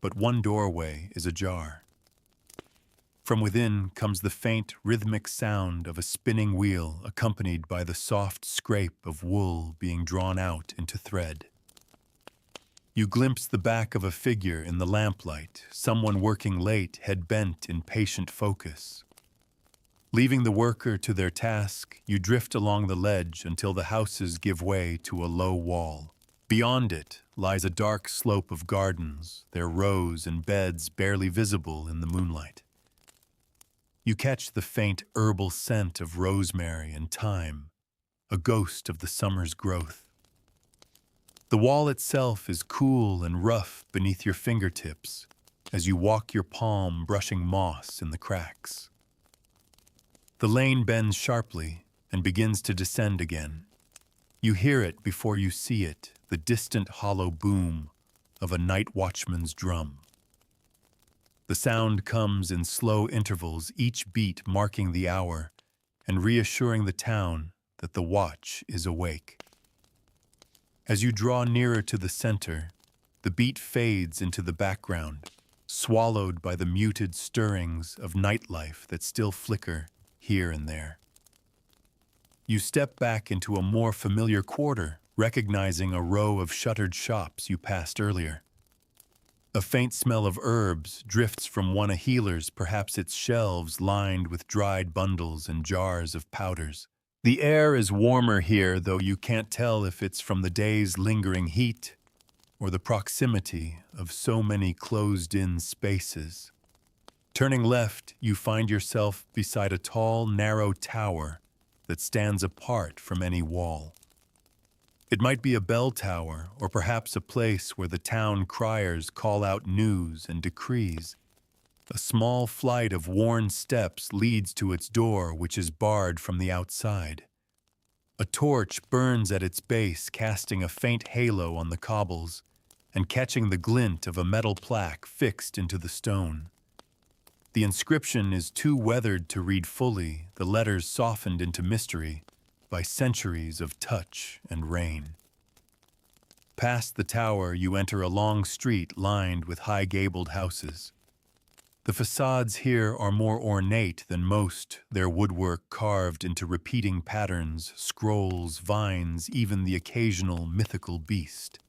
but one doorway is ajar. From within comes the faint, rhythmic sound of a spinning wheel accompanied by the soft scrape of wool being drawn out into thread. You glimpse the back of a figure in the lamplight, someone working late, head bent in patient focus. Leaving the worker to their task, you drift along the ledge until the houses give way to a low wall. Beyond it lies a dark slope of gardens, their rows and beds barely visible in the moonlight. You catch the faint herbal scent of rosemary and thyme, a ghost of the summer's growth. The wall itself is cool and rough beneath your fingertips as you walk your palm brushing moss in the cracks. The lane bends sharply and begins to descend again. You hear it before you see it, the distant hollow boom of a night watchman's drum. The sound comes in slow intervals, each beat marking the hour and reassuring the town that the watch is awake. As you draw nearer to the center, the beat fades into the background, swallowed by the muted stirrings of nightlife that still flicker here and there. You step back into a more familiar quarter, recognizing a row of shuttered shops you passed earlier. A faint smell of herbs drifts from one of healer's, perhaps its shelves lined with dried bundles and jars of powders. The air is warmer here, though you can't tell if it's from the day's lingering heat or the proximity of so many closed-in spaces. Turning left, you find yourself beside a tall, narrow tower that stands apart from any wall. It might be a bell tower, or perhaps a place where the town criers call out news and decrees. A small flight of worn steps leads to its door, which is barred from the outside. A torch burns at its base, casting a faint halo on the cobbles and catching the glint of a metal plaque fixed into the stone. The inscription is too weathered to read fully, the letters softened into mystery by centuries of touch and rain. Past the tower, you enter a long street lined with high gabled houses. The facades here are more ornate than most, their woodwork carved into repeating patterns, scrolls, vines, even the occasional mythical beast.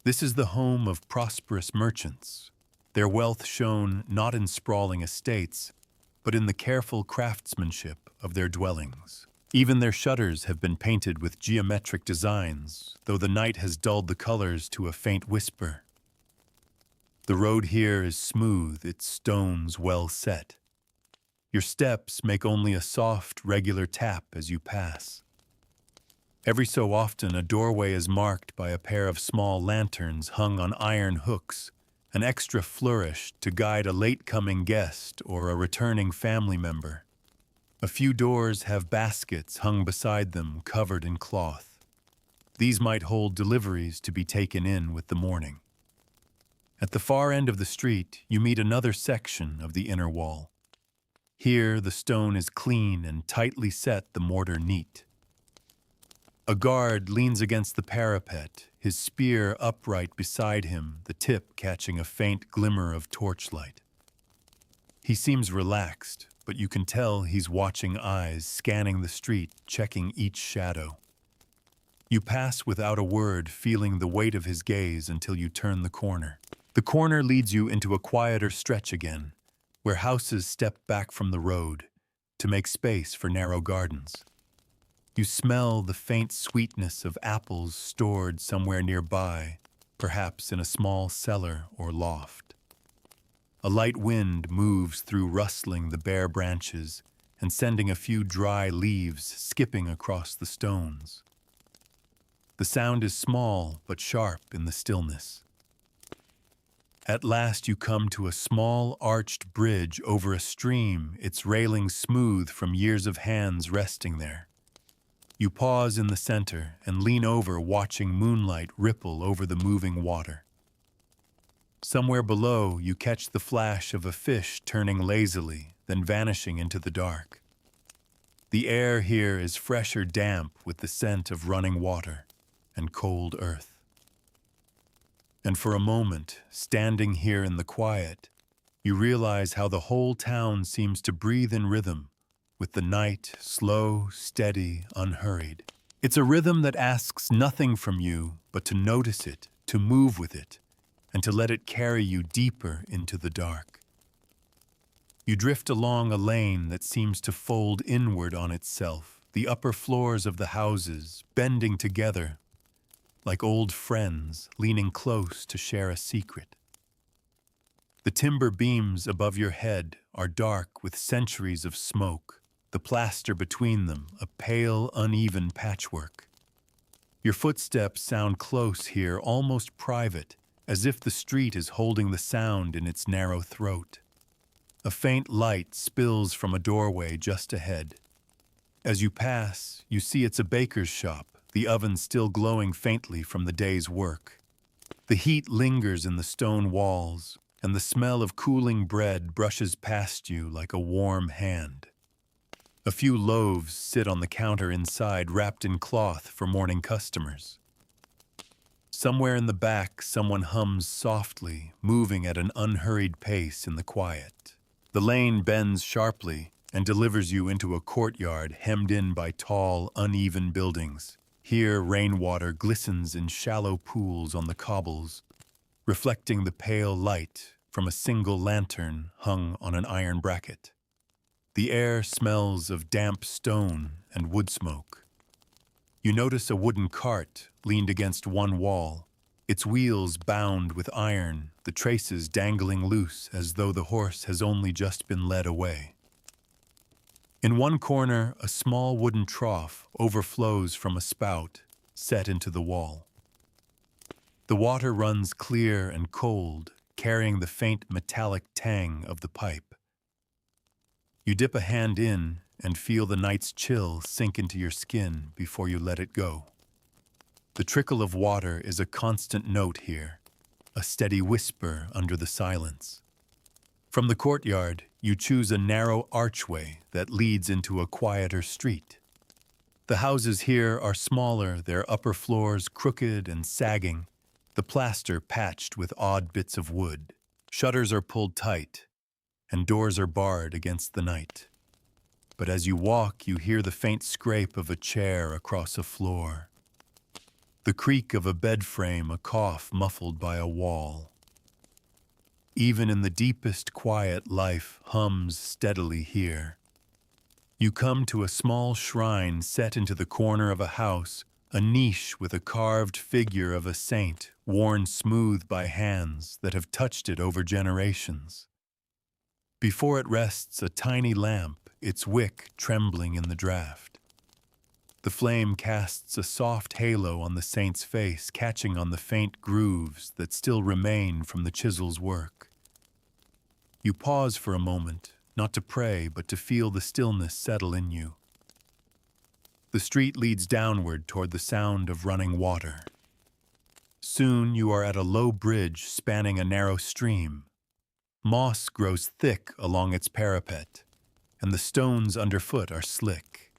This is the home of prosperous merchants, their wealth shown not in sprawling estates, but in the careful craftsmanship of their dwellings. Even their shutters have been painted with geometric designs, though the night has dulled the colors to a faint whisper. The road here is smooth, its stones well set. Your steps make only a soft, regular tap as you pass. Every so often, a doorway is marked by a pair of small lanterns hung on iron hooks, an extra flourish to guide a late-coming guest or a returning family member. A few doors have baskets hung beside them covered in cloth. These might hold deliveries to be taken in with the morning. At the far end of the street, you meet another section of the inner wall. Here, the stone is clean and tightly set, the mortar neat. A guard leans against the parapet, his spear upright beside him, the tip catching a faint glimmer of torchlight. He seems relaxed, but you can tell he's watching eyes, scanning the street, checking each shadow. You pass without a word, feeling the weight of his gaze until you turn the corner. The corner leads you into a quieter stretch again, where houses step back from the road to make space for narrow gardens. You smell the faint sweetness of apples stored somewhere nearby, perhaps in a small cellar or loft. A light wind moves through rustling the bare branches and sending a few dry leaves skipping across the stones. The sound is small but sharp in the stillness. At last you come to a small arched bridge over a stream, its railings smooth from years of hands resting there. You pause in the center and lean over, watching moonlight ripple over the moving water. Somewhere below, you catch the flash of a fish turning lazily, then vanishing into the dark. The air here is fresher damp with the scent of running water and cold earth. And for a moment, standing here in the quiet, you realize how the whole town seems to breathe in rhythm, with the night slow, steady, unhurried. It's a rhythm that asks nothing from you but to notice it, to move with it, and to let it carry you deeper into the dark. You drift along a lane that seems to fold inward on itself, the upper floors of the houses bending together like old friends leaning close to share a secret. The timber beams above your head are dark with centuries of smoke, the plaster between them a pale, uneven patchwork. Your footsteps sound close here, almost private, as if the street is holding the sound in its narrow throat. A faint light spills from a doorway just ahead. As you pass, you see it's a baker's shop, the oven still glowing faintly from the day's work. The heat lingers in the stone walls, and the smell of cooling bread brushes past you like a warm hand. A few loaves sit on the counter inside, wrapped in cloth for morning customers. Somewhere in the back, someone hums softly, moving at an unhurried pace in the quiet. The lane bends sharply and delivers you into a courtyard hemmed in by tall, uneven buildings. Here, rainwater glistens in shallow pools on the cobbles, reflecting the pale light from a single lantern hung on an iron bracket. The air smells of damp stone and wood smoke. You notice a wooden cart leaned against one wall, its wheels bound with iron, the traces dangling loose as though the horse has only just been led away. In one corner, a small wooden trough overflows from a spout set into the wall. The water runs clear and cold, carrying the faint metallic tang of the pipe. You dip a hand in and feel the night's chill sink into your skin before you let it go. The trickle of water is a constant note here, a steady whisper under the silence. From the courtyard, you choose a narrow archway that leads into a quieter street. The houses here are smaller, their upper floors crooked and sagging, the plaster patched with odd bits of wood. Shutters are pulled tight, and doors are barred against the night. But as you walk, you hear the faint scrape of a chair across a floor, the creak of a bed frame, a cough muffled by a wall. Even in the deepest quiet, life hums steadily here. You come to a small shrine set into the corner of a house, a niche with a carved figure of a saint worn smooth by hands that have touched it over generations. Before it rests a tiny lamp, its wick trembling in the draught. The flame casts a soft halo on the saint's face, catching on the faint grooves that still remain from the chisel's work. You pause for a moment, not to pray, but to feel the stillness settle in you. The street leads downward toward the sound of running water. Soon you are at a low bridge spanning a narrow stream. Moss grows thick along its parapet, and the stones underfoot are slick.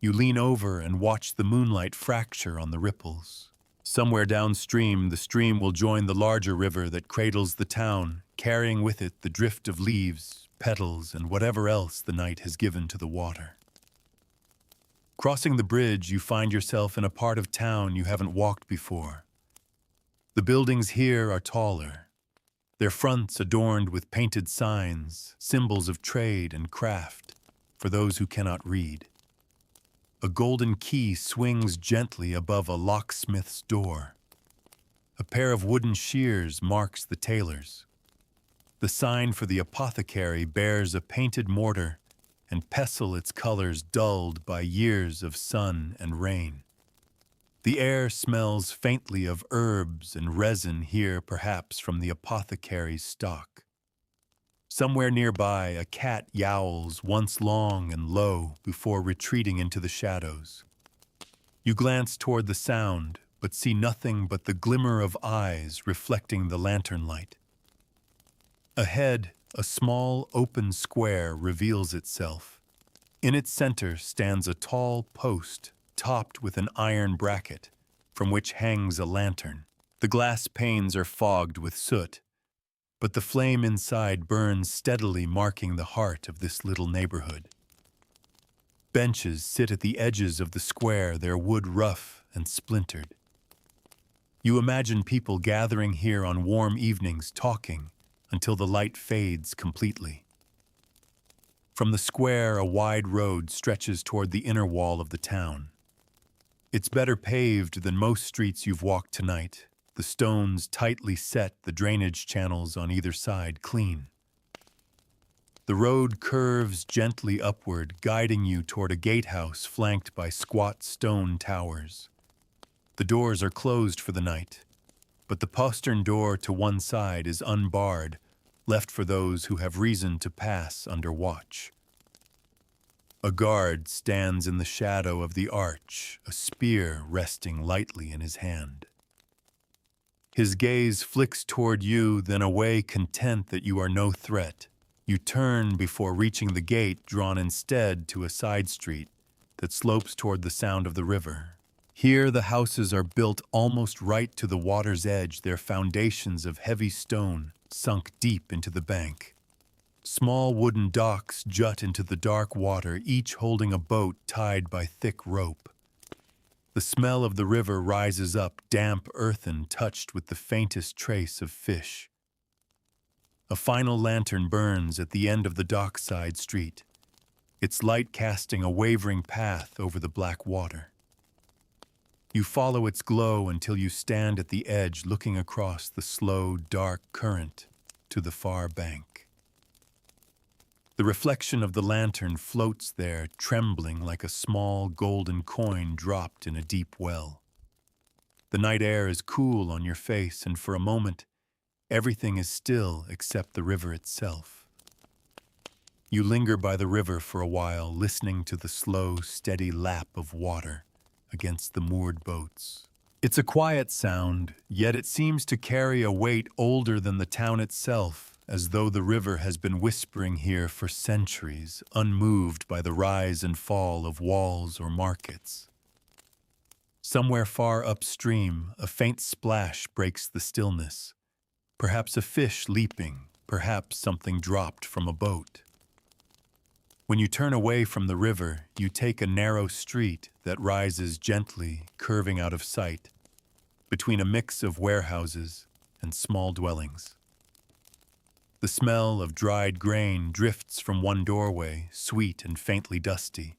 You lean over and watch the moonlight fracture on the ripples. Somewhere downstream, the stream will join the larger river that cradles the town, carrying with it the drift of leaves, petals, and whatever else the night has given to the water. Crossing the bridge, you find yourself in a part of town you haven't walked before. The buildings here are taller, their fronts adorned with painted signs, symbols of trade and craft, for those who cannot read. A golden key swings gently above a locksmith's door. A pair of wooden shears marks the tailor's. The sign for the apothecary bears a painted mortar and pestle, its colors dulled by years of sun and rain. The air smells faintly of herbs and resin here, perhaps from the apothecary's stock. Somewhere nearby, a cat yowls, once long and low, before retreating into the shadows. You glance toward the sound, but see nothing but the glimmer of eyes reflecting the lantern light. Ahead, a small, open square reveals itself. In its center stands a tall post, topped with an iron bracket, from which hangs a lantern. The glass panes are fogged with soot, but the flame inside burns steadily, marking the heart of this little neighborhood. Benches sit at the edges of the square, their wood rough and splintered. You imagine people gathering here on warm evenings, talking until the light fades completely. From the square, a wide road stretches toward the inner wall of the town. It's better paved than most streets you've walked tonight, the stones tightly set, the drainage channels on either side clean. The road curves gently upward, guiding you toward a gatehouse flanked by squat stone towers. The doors are closed for the night, but the postern door to one side is unbarred, left for those who have reason to pass under watch. A guard stands in the shadow of the arch, a spear resting lightly in his hand. His gaze flicks toward you, then away, content that you are no threat. You turn before reaching the gate, drawn instead to a side street that slopes toward the sound of the river. Here the houses are built almost right to the water's edge, their foundations of heavy stone sunk deep into the bank. Small wooden docks jut into the dark water, each holding a boat tied by thick rope. The smell of the river rises up, damp, earthen, touched with the faintest trace of fish. A final lantern burns at the end of the dockside street, its light casting a wavering path over the black water. You follow its glow until you stand at the edge, looking across the slow, dark current to the far bank. The reflection of the lantern floats there, trembling like a small golden coin dropped in a deep well. The night air is cool on your face, and for a moment, everything is still except the river itself. You linger by the river for a while, listening to the slow, steady lap of water against the moored boats. It's a quiet sound, yet it seems to carry a weight older than the town itself, as though the river has been whispering here for centuries, unmoved by the rise and fall of walls or markets. Somewhere far upstream, a faint splash breaks the stillness. Perhaps a fish leaping, perhaps something dropped from a boat. When you turn away from the river, you take a narrow street that rises gently, curving out of sight, between a mix of warehouses and small dwellings. The smell of dried grain drifts from one doorway, sweet and faintly dusty.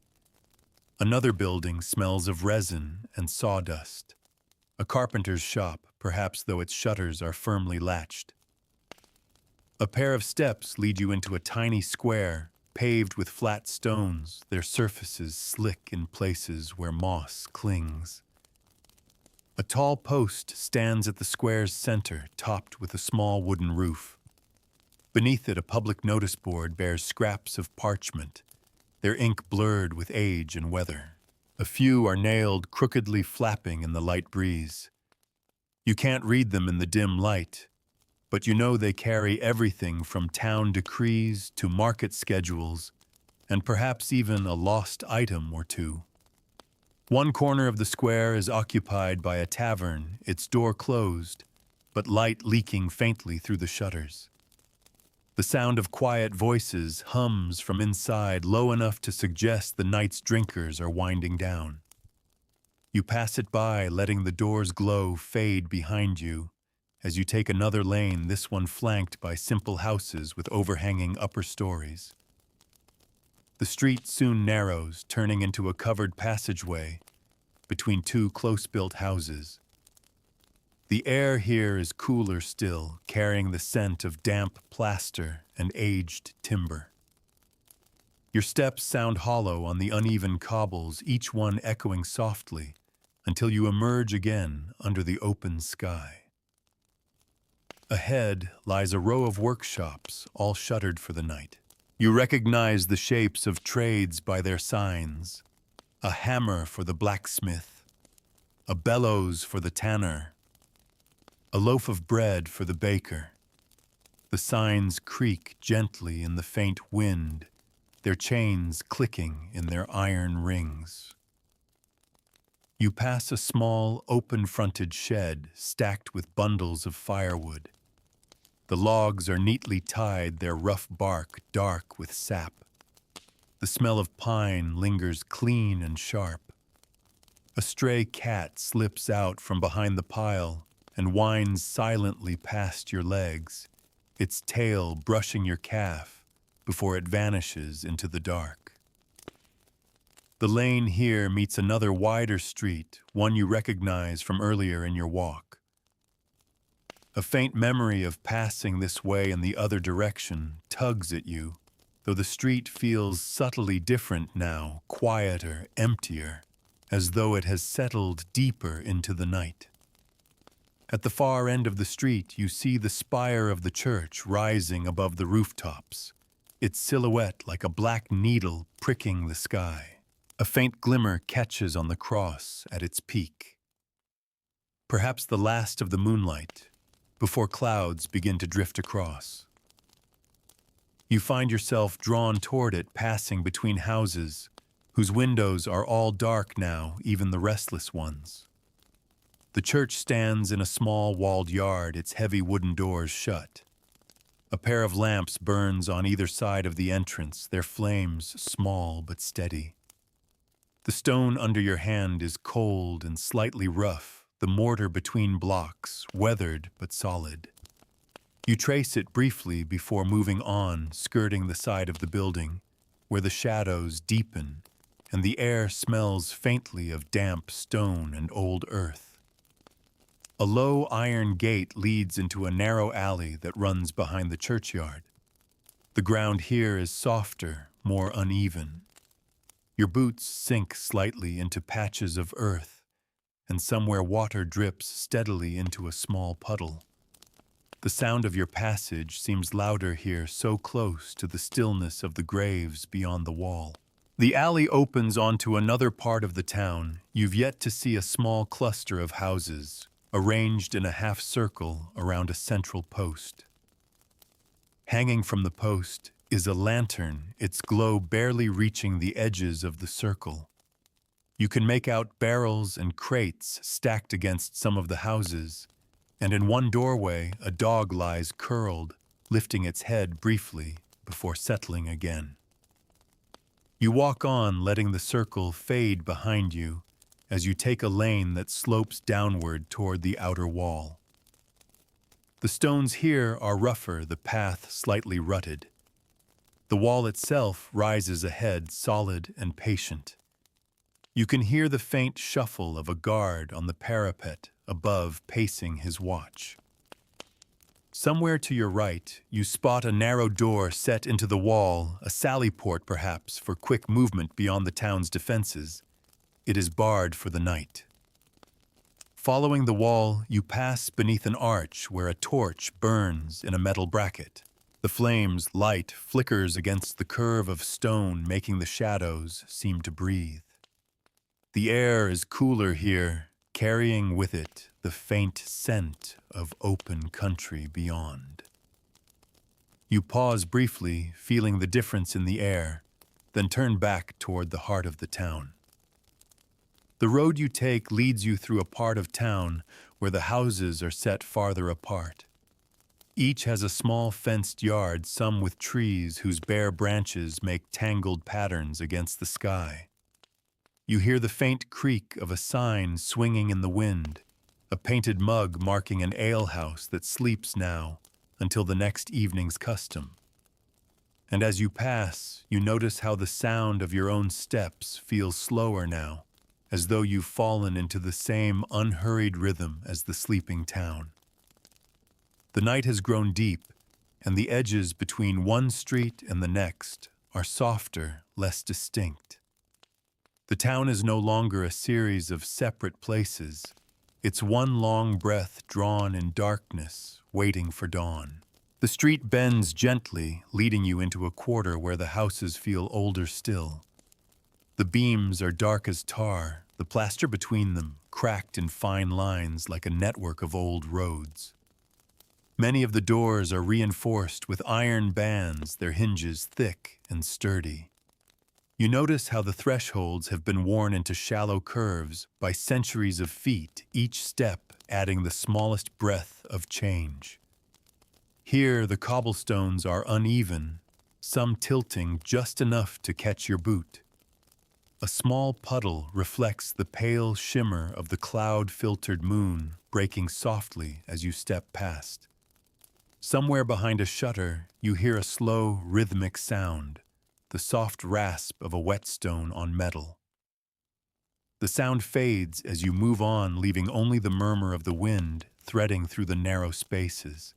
Another building smells of resin and sawdust. A carpenter's shop, perhaps though its shutters are firmly latched. A pair of steps lead you into a tiny square, paved with flat stones, their surfaces slick in places where moss clings. A tall post stands at the square's center, topped with a small wooden roof. Beneath it, a public notice board bears scraps of parchment, their ink blurred with age and weather. A few are nailed crookedly flapping in the light breeze. You can't read them in the dim light, but you know they carry everything from town decrees to market schedules, and perhaps even a lost item or two. One corner of the square is occupied by a tavern, its door closed, but light leaking faintly through the shutters. The sound of quiet voices hums from inside, low enough to suggest the night's drinkers are winding down. You pass it by, letting the door's glow fade behind you, as you take another lane, this one flanked by simple houses with overhanging upper stories. The street soon narrows, turning into a covered passageway between two close-built houses. The air here is cooler still, carrying the scent of damp plaster and aged timber. Your steps sound hollow on the uneven cobbles, each one echoing softly, until you emerge again under the open sky. Ahead lies a row of workshops, all shuttered for the night. You recognize the shapes of trades by their signs. A hammer for the blacksmith, a bellows for the tanner, a loaf of bread for the baker. The signs creak gently in the faint wind, their chains clicking in their iron rings. You pass a small, open-fronted shed stacked with bundles of firewood. The logs are neatly tied, their rough bark dark with sap. The smell of pine lingers clean and sharp. A stray cat slips out from behind the pile and whines silently past your legs, its tail brushing your calf before it vanishes into the dark. The lane here meets another wider street, one you recognize from earlier in your walk. A faint memory of passing this way in the other direction tugs at you, though the street feels subtly different now, quieter, emptier, as though it has settled deeper into the night. At the far end of the street, you see the spire of the church rising above the rooftops, its silhouette like a black needle pricking the sky. A faint glimmer catches on the cross at its peak. Perhaps the last of the moonlight, before clouds begin to drift across. You find yourself drawn toward it, passing between houses, whose windows are all dark now, even the restless ones. The church stands in a small walled yard, its heavy wooden doors shut. A pair of lamps burns on either side of the entrance, their flames small but steady. The stone under your hand is cold and slightly rough, the mortar between blocks, weathered but solid. You trace it briefly before moving on, skirting the side of the building, where the shadows deepen and the air smells faintly of damp stone and old earth. A low iron gate leads into a narrow alley that runs behind the churchyard. The ground here is softer, more uneven. Your boots sink slightly into patches of earth, and somewhere water drips steadily into a small puddle. The sound of your passage seems louder here, so close to the stillness of the graves beyond the wall. The alley opens onto another part of the town. You've yet to see a small cluster of houses, arranged in a half circle around a central post. Hanging from the post is a lantern, its glow barely reaching the edges of the circle. You can make out barrels and crates stacked against some of the houses, and in one doorway a dog lies curled, lifting its head briefly before settling again. You walk on, letting the circle fade behind you as you take a lane that slopes downward toward the outer wall. The stones here are rougher, the path slightly rutted. The wall itself rises ahead, solid and patient. You can hear the faint shuffle of a guard on the parapet above pacing his watch. Somewhere to your right, you spot a narrow door set into the wall, a sally port perhaps for quick movement beyond the town's defenses. It is barred for the night. Following the wall, you pass beneath an arch where a torch burns in a metal bracket. The flame's light flickers against the curve of stone, making the shadows seem to breathe. The air is cooler here, carrying with it the faint scent of open country beyond. You pause briefly, feeling the difference in the air, then turn back toward the heart of the town. The road you take leads you through a part of town where the houses are set farther apart. Each has a small fenced yard, some with trees whose bare branches make tangled patterns against the sky. You hear the faint creak of a sign swinging in the wind, a painted mug marking an alehouse that sleeps now until the next evening's custom. And as you pass, you notice how the sound of your own steps feels slower now, as though you've fallen into the same unhurried rhythm as the sleeping town. The night has grown deep, and the edges between one street and the next are softer, less distinct. The town is no longer a series of separate places. It's one long breath drawn in darkness, waiting for dawn. The street bends gently, leading you into a quarter where the houses feel older still. The beams are dark as tar, the plaster between them cracked in fine lines like a network of old roads. Many of the doors are reinforced with iron bands, their hinges thick and sturdy. You notice how the thresholds have been worn into shallow curves by centuries of feet, each step adding the smallest breath of change. Here, the cobblestones are uneven, some tilting just enough to catch your boot. A small puddle reflects the pale shimmer of the cloud-filtered moon breaking softly as you step past. Somewhere behind a shutter, you hear a slow, rhythmic sound, the soft rasp of a whetstone on metal. The sound fades as you move on, leaving only the murmur of the wind threading through the narrow spaces.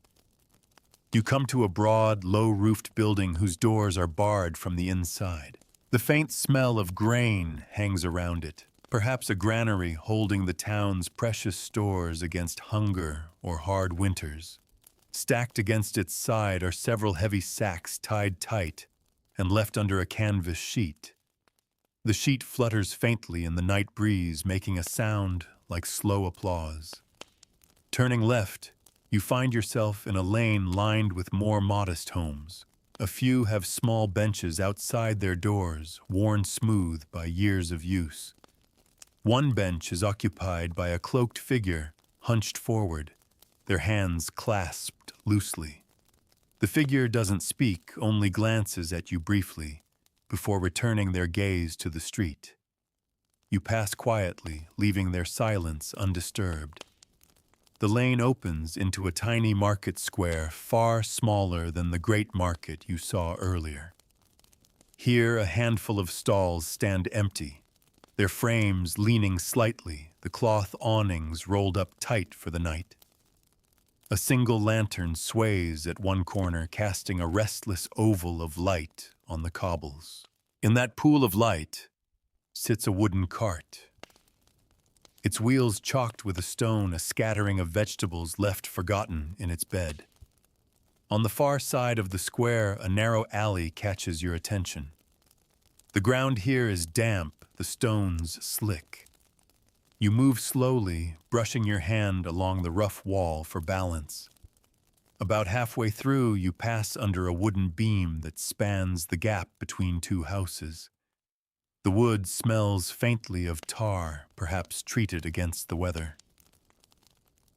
You come to a broad, low-roofed building whose doors are barred from the inside. The faint smell of grain hangs around it, perhaps a granary holding the town's precious stores against hunger or hard winters. Stacked against its side are several heavy sacks tied tight and left under a canvas sheet. The sheet flutters faintly in the night breeze, making a sound like slow applause. Turning left, you find yourself in a lane lined with more modest homes. A few have small benches outside their doors, worn smooth by years of use. One bench is occupied by a cloaked figure, hunched forward, their hands clasped loosely. The figure doesn't speak, only glances at you briefly, before returning their gaze to the street. You pass quietly, leaving their silence undisturbed. The lane opens into a tiny market square far smaller than the great market you saw earlier. Here a handful of stalls stand empty, their frames leaning slightly, the cloth awnings rolled up tight for the night. A single lantern sways at one corner, casting a restless oval of light on the cobbles. In that pool of light sits a wooden cart. Its wheels chalked with a stone, a scattering of vegetables left forgotten in its bed. On the far side of the square, a narrow alley catches your attention. The ground here is damp, the stones slick. You move slowly, brushing your hand along the rough wall for balance. About halfway through, you pass under a wooden beam that spans the gap between two houses. The wood smells faintly of tar, perhaps treated against the weather.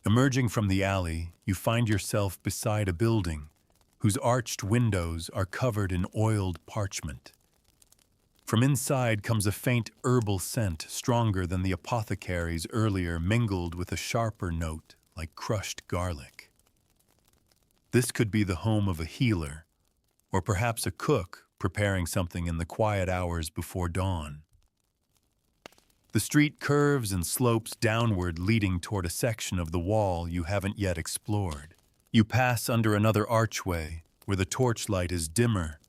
Emerging from the alley, you find yourself beside a building whose arched windows are covered in oiled parchment. From inside comes a faint herbal scent, stronger than the apothecary's earlier, mingled with a sharper note like crushed garlic. This could be the home of a healer, or perhaps a cook preparing something in the quiet hours before dawn. The street curves and slopes downward, leading toward a section of the wall you haven't yet explored. You pass under another archway, where the torchlight is dimmer,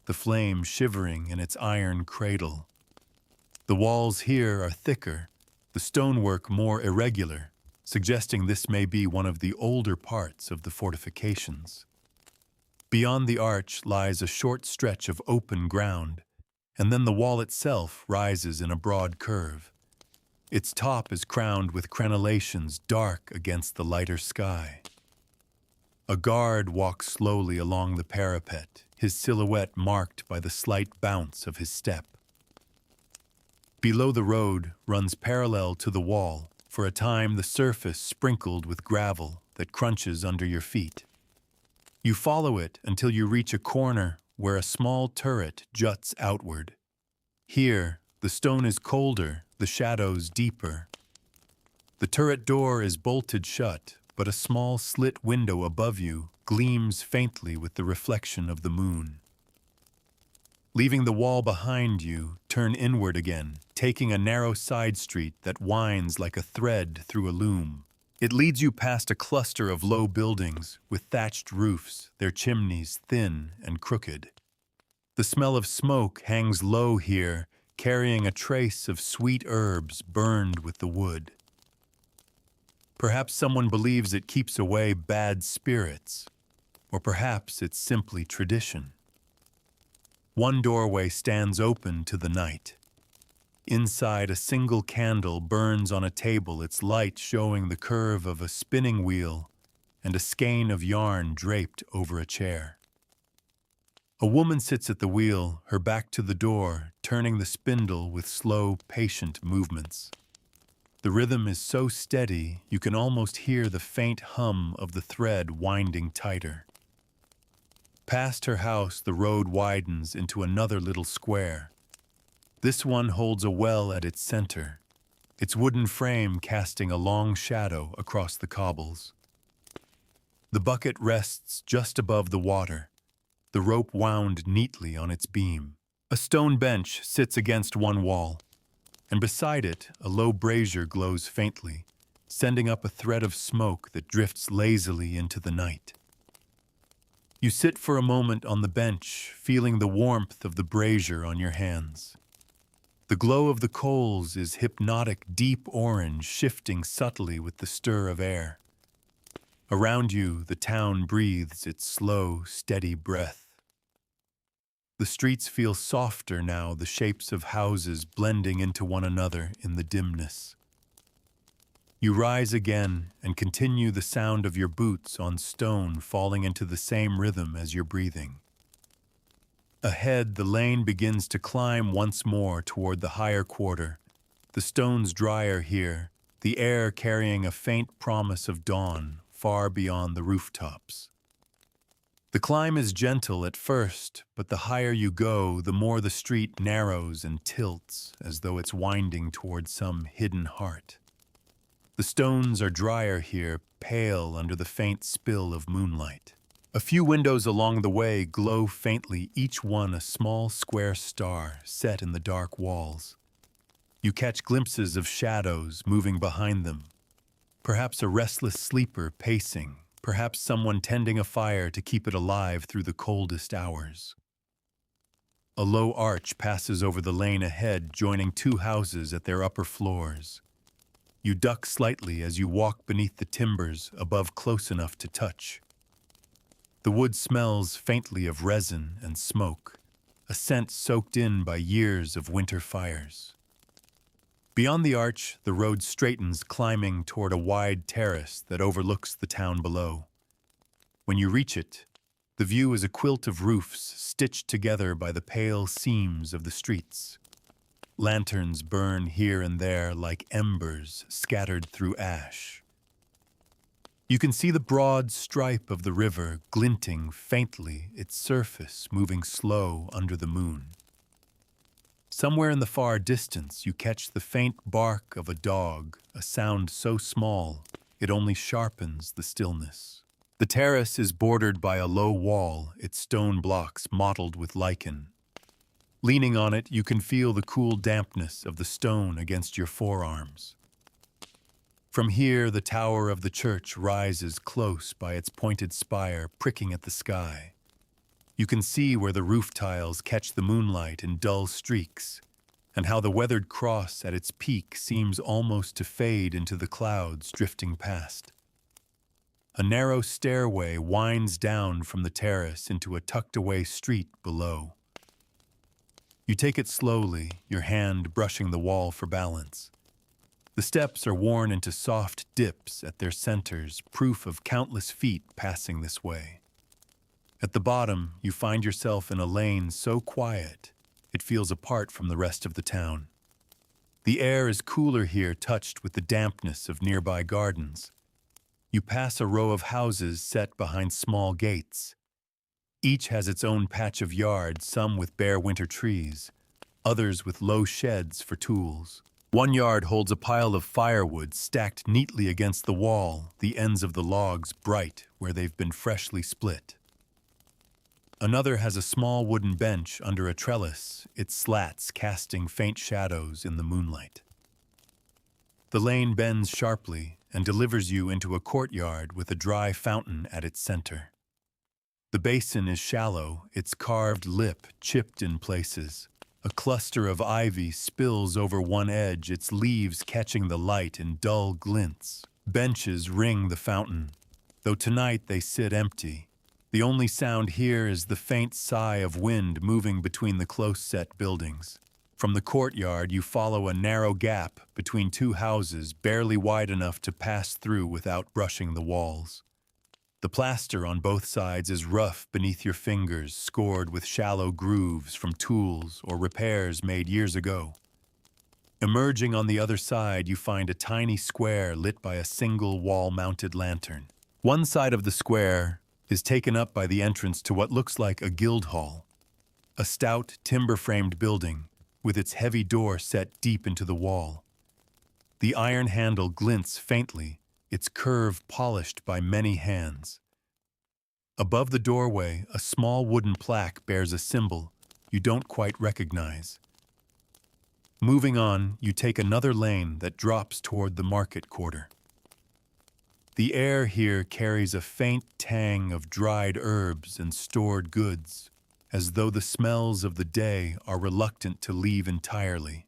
the flame shivering in its iron cradle. The walls here are thicker, the stonework more irregular, suggesting this may be one of the older parts of the fortifications. Beyond the arch lies a short stretch of open ground, and then the wall itself rises in a broad curve. Its top is crowned with crenellations dark against the lighter sky. A guard walks slowly along the parapet, his silhouette marked by the slight bounce of his step. Below the road runs parallel to the wall, for a time the surface sprinkled with gravel that crunches under your feet. You follow it until you reach a corner where a small turret juts outward. Here, the stone is colder, the shadows deeper. The turret door is bolted shut, but a small slit window above you gleams faintly with the reflection of the moon. Leaving the wall behind you, turn inward again, taking a narrow side street that winds like a thread through a loom. It leads you past a cluster of low buildings with thatched roofs, their chimneys thin and crooked. The smell of smoke hangs low here, carrying a trace of sweet herbs burned with the wood. Perhaps someone believes it keeps away bad spirits, or perhaps it's simply tradition. One doorway stands open to the night. Inside, a single candle burns on a table, its light showing the curve of a spinning wheel and a skein of yarn draped over a chair. A woman sits at the wheel, her back to the door, turning the spindle with slow, patient movements. The rhythm is so steady, you can almost hear the faint hum of the thread winding tighter. Past her house, the road widens into another little square. This one holds a well at its center, its wooden frame casting a long shadow across the cobbles. The bucket rests just above the water, the rope wound neatly on its beam. A stone bench sits against one wall, and beside it, a low brazier glows faintly, sending up a thread of smoke that drifts lazily into the night. You sit for a moment on the bench, feeling the warmth of the brazier on your hands. The glow of the coals is hypnotic deep orange, shifting subtly with the stir of air. Around you, the town breathes its slow, steady breath. The streets feel softer now, the shapes of houses blending into one another in the dimness. You rise again and continue the sound of your boots on stone falling into the same rhythm as your breathing. Ahead, the lane begins to climb once more toward the higher quarter, the stones drier here, the air carrying a faint promise of dawn far beyond the rooftops. The climb is gentle at first, but the higher you go, the more the street narrows and tilts, as though it's winding toward some hidden heart. The stones are drier here, pale under the faint spill of moonlight. A few windows along the way glow faintly, each one a small square star set in the dark walls. You catch glimpses of shadows moving behind them. Perhaps a restless sleeper pacing, perhaps someone tending a fire to keep it alive through the coldest hours. A low arch passes over the lane ahead, joining two houses at their upper floors. You duck slightly as you walk beneath the timbers above close enough to touch. The wood smells faintly of resin and smoke, a scent soaked in by years of winter fires. Beyond the arch, the road straightens, climbing toward a wide terrace that overlooks the town below. When you reach it, the view is a quilt of roofs stitched together by the pale seams of the streets. Lanterns burn here and there like embers scattered through ash. You can see the broad stripe of the river glinting faintly, its surface moving slow under the moon. Somewhere in the far distance, you catch the faint bark of a dog, a sound so small it only sharpens the stillness. The terrace is bordered by a low wall, its stone blocks mottled with lichen. Leaning on it, you can feel the cool dampness of the stone against your forearms. From here, the tower of the church rises close by its pointed spire, pricking at the sky. You can see where the roof tiles catch the moonlight in dull streaks, and how the weathered cross at its peak seems almost to fade into the clouds drifting past. A narrow stairway winds down from the terrace into a tucked-away street below. You take it slowly, your hand brushing the wall for balance. The steps are worn into soft dips at their centers, proof of countless feet passing this way. At the bottom, you find yourself in a lane so quiet, it feels apart from the rest of the town. The air is cooler here, touched with the dampness of nearby gardens. You pass a row of houses set behind small gates. Each has its own patch of yard, some with bare winter trees, others with low sheds for tools. One yard holds a pile of firewood stacked neatly against the wall, the ends of the logs bright where they've been freshly split. Another has a small wooden bench under a trellis, its slats casting faint shadows in the moonlight. The lane bends sharply and delivers you into a courtyard with a dry fountain at its center. The basin is shallow, its carved lip chipped in places. A cluster of ivy spills over one edge, its leaves catching the light in dull glints. Benches ring the fountain, though tonight they sit empty. The only sound here is the faint sigh of wind moving between the close-set buildings. From the courtyard, you follow a narrow gap between two houses, barely wide enough to pass through without brushing the walls. The plaster on both sides is rough beneath your fingers, scored with shallow grooves from tools or repairs made years ago. Emerging on the other side, you find a tiny square lit by a single wall-mounted lantern. One side of the square is taken up by the entrance to what looks like a guild hall, a stout, timber-framed building with its heavy door set deep into the wall. The iron handle glints faintly, its curve polished by many hands. Above the doorway, a small wooden plaque bears a symbol you don't quite recognize. Moving on, you take another lane that drops toward the market quarter. The air here carries a faint tang of dried herbs and stored goods, as though the smells of the day are reluctant to leave entirely.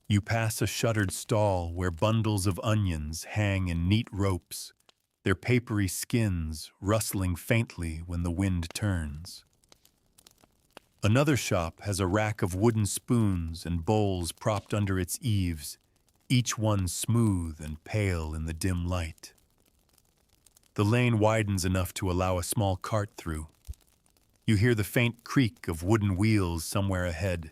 You pass a shuttered stall where bundles of onions hang in neat ropes, their papery skins rustling faintly when the wind turns. Another shop has a rack of wooden spoons and bowls propped under its eaves, each one smooth and pale in the dim light. The lane widens enough to allow a small cart through. You hear the faint creak of wooden wheels somewhere ahead,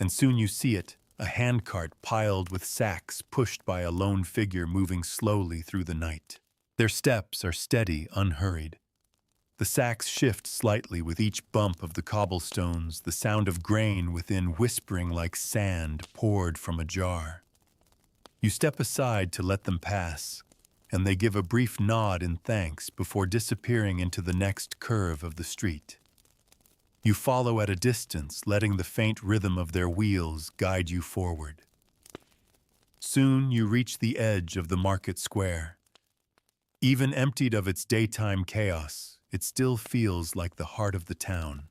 and soon you see it, a handcart piled with sacks pushed by a lone figure moving slowly through the night. Their steps are steady, unhurried. The sacks shift slightly with each bump of the cobblestones, the sound of grain within whispering like sand poured from a jar. You step aside to let them pass, and they give a brief nod in thanks before disappearing into the next curve of the street. You follow at a distance, letting the faint rhythm of their wheels guide you forward. Soon you reach the edge of the market square. Even emptied of its daytime chaos, it still feels like the heart of the town.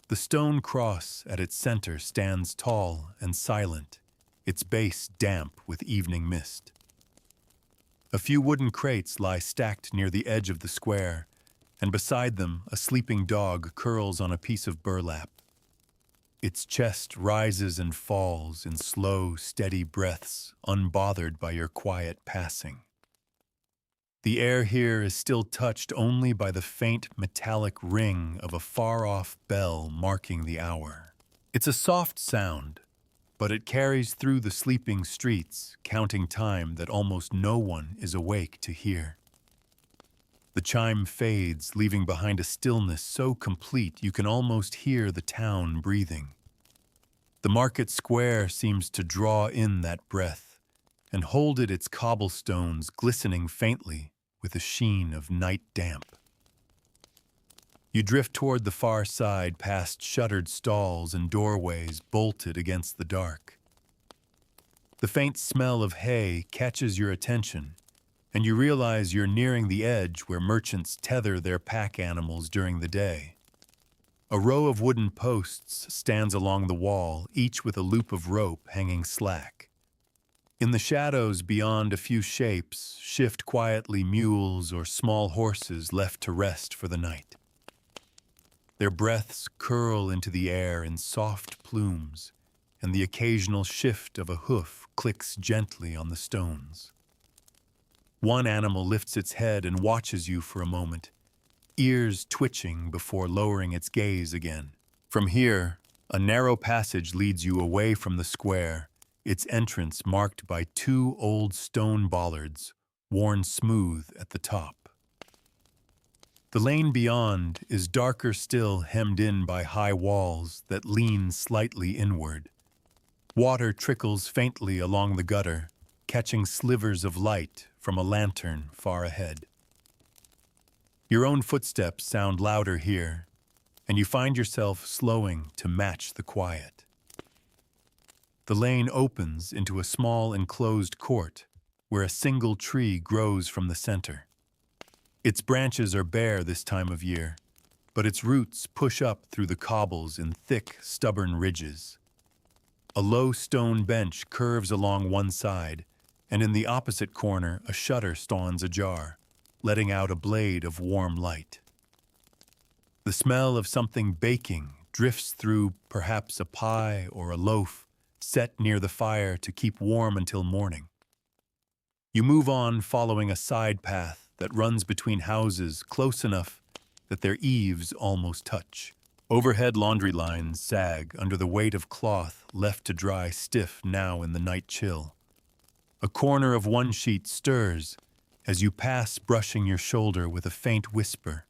The stone cross at its center stands tall and silent, its base damp with evening mist. A few wooden crates lie stacked near the edge of the square, and beside them a sleeping dog curls on a piece of burlap. Its chest rises and falls in slow, steady breaths, unbothered by your quiet passing. The air here is still touched only by the faint metallic ring of a far-off bell marking the hour. It's a soft sound, but it carries through the sleeping streets, counting time that almost no one is awake to hear. The chime fades, leaving behind a stillness so complete you can almost hear the town breathing. The market square seems to draw in that breath and hold it its cobblestones glistening faintly with a sheen of night damp. You drift toward the far side past shuttered stalls and doorways bolted against the dark. The faint smell of hay catches your attention, and you realize you're nearing the edge where merchants tether their pack animals during the day. A row of wooden posts stands along the wall, each with a loop of rope hanging slack. In the shadows beyond a few shapes shift quietly mules or small horses left to rest for the night. Their breaths curl into the air in soft plumes, and the occasional shift of a hoof clicks gently on the stones. One animal lifts its head and watches you for a moment, ears twitching before lowering its gaze again. From here, a narrow passage leads you away from the square, its entrance marked by two old stone bollards, worn smooth at the top. The lane beyond is darker still, hemmed in by high walls that lean slightly inward. Water trickles faintly along the gutter, catching slivers of light from a lantern far ahead. Your own footsteps sound louder here, and you find yourself slowing to match the quiet. The lane opens into a small enclosed court where a single tree grows from the center. Its branches are bare this time of year, but its roots push up through the cobbles in thick, stubborn ridges. A low stone bench curves along one side, and in the opposite corner a shutter stands ajar, letting out a blade of warm light. The smell of something baking drifts through, perhaps a pie or a loaf set near the fire to keep warm until morning. You move on following a side path that runs between houses close enough that their eaves almost touch. Overhead laundry lines sag under the weight of cloth left to dry stiff now in the night chill. A corner of one sheet stirs as you pass, brushing your shoulder with a faint whisper.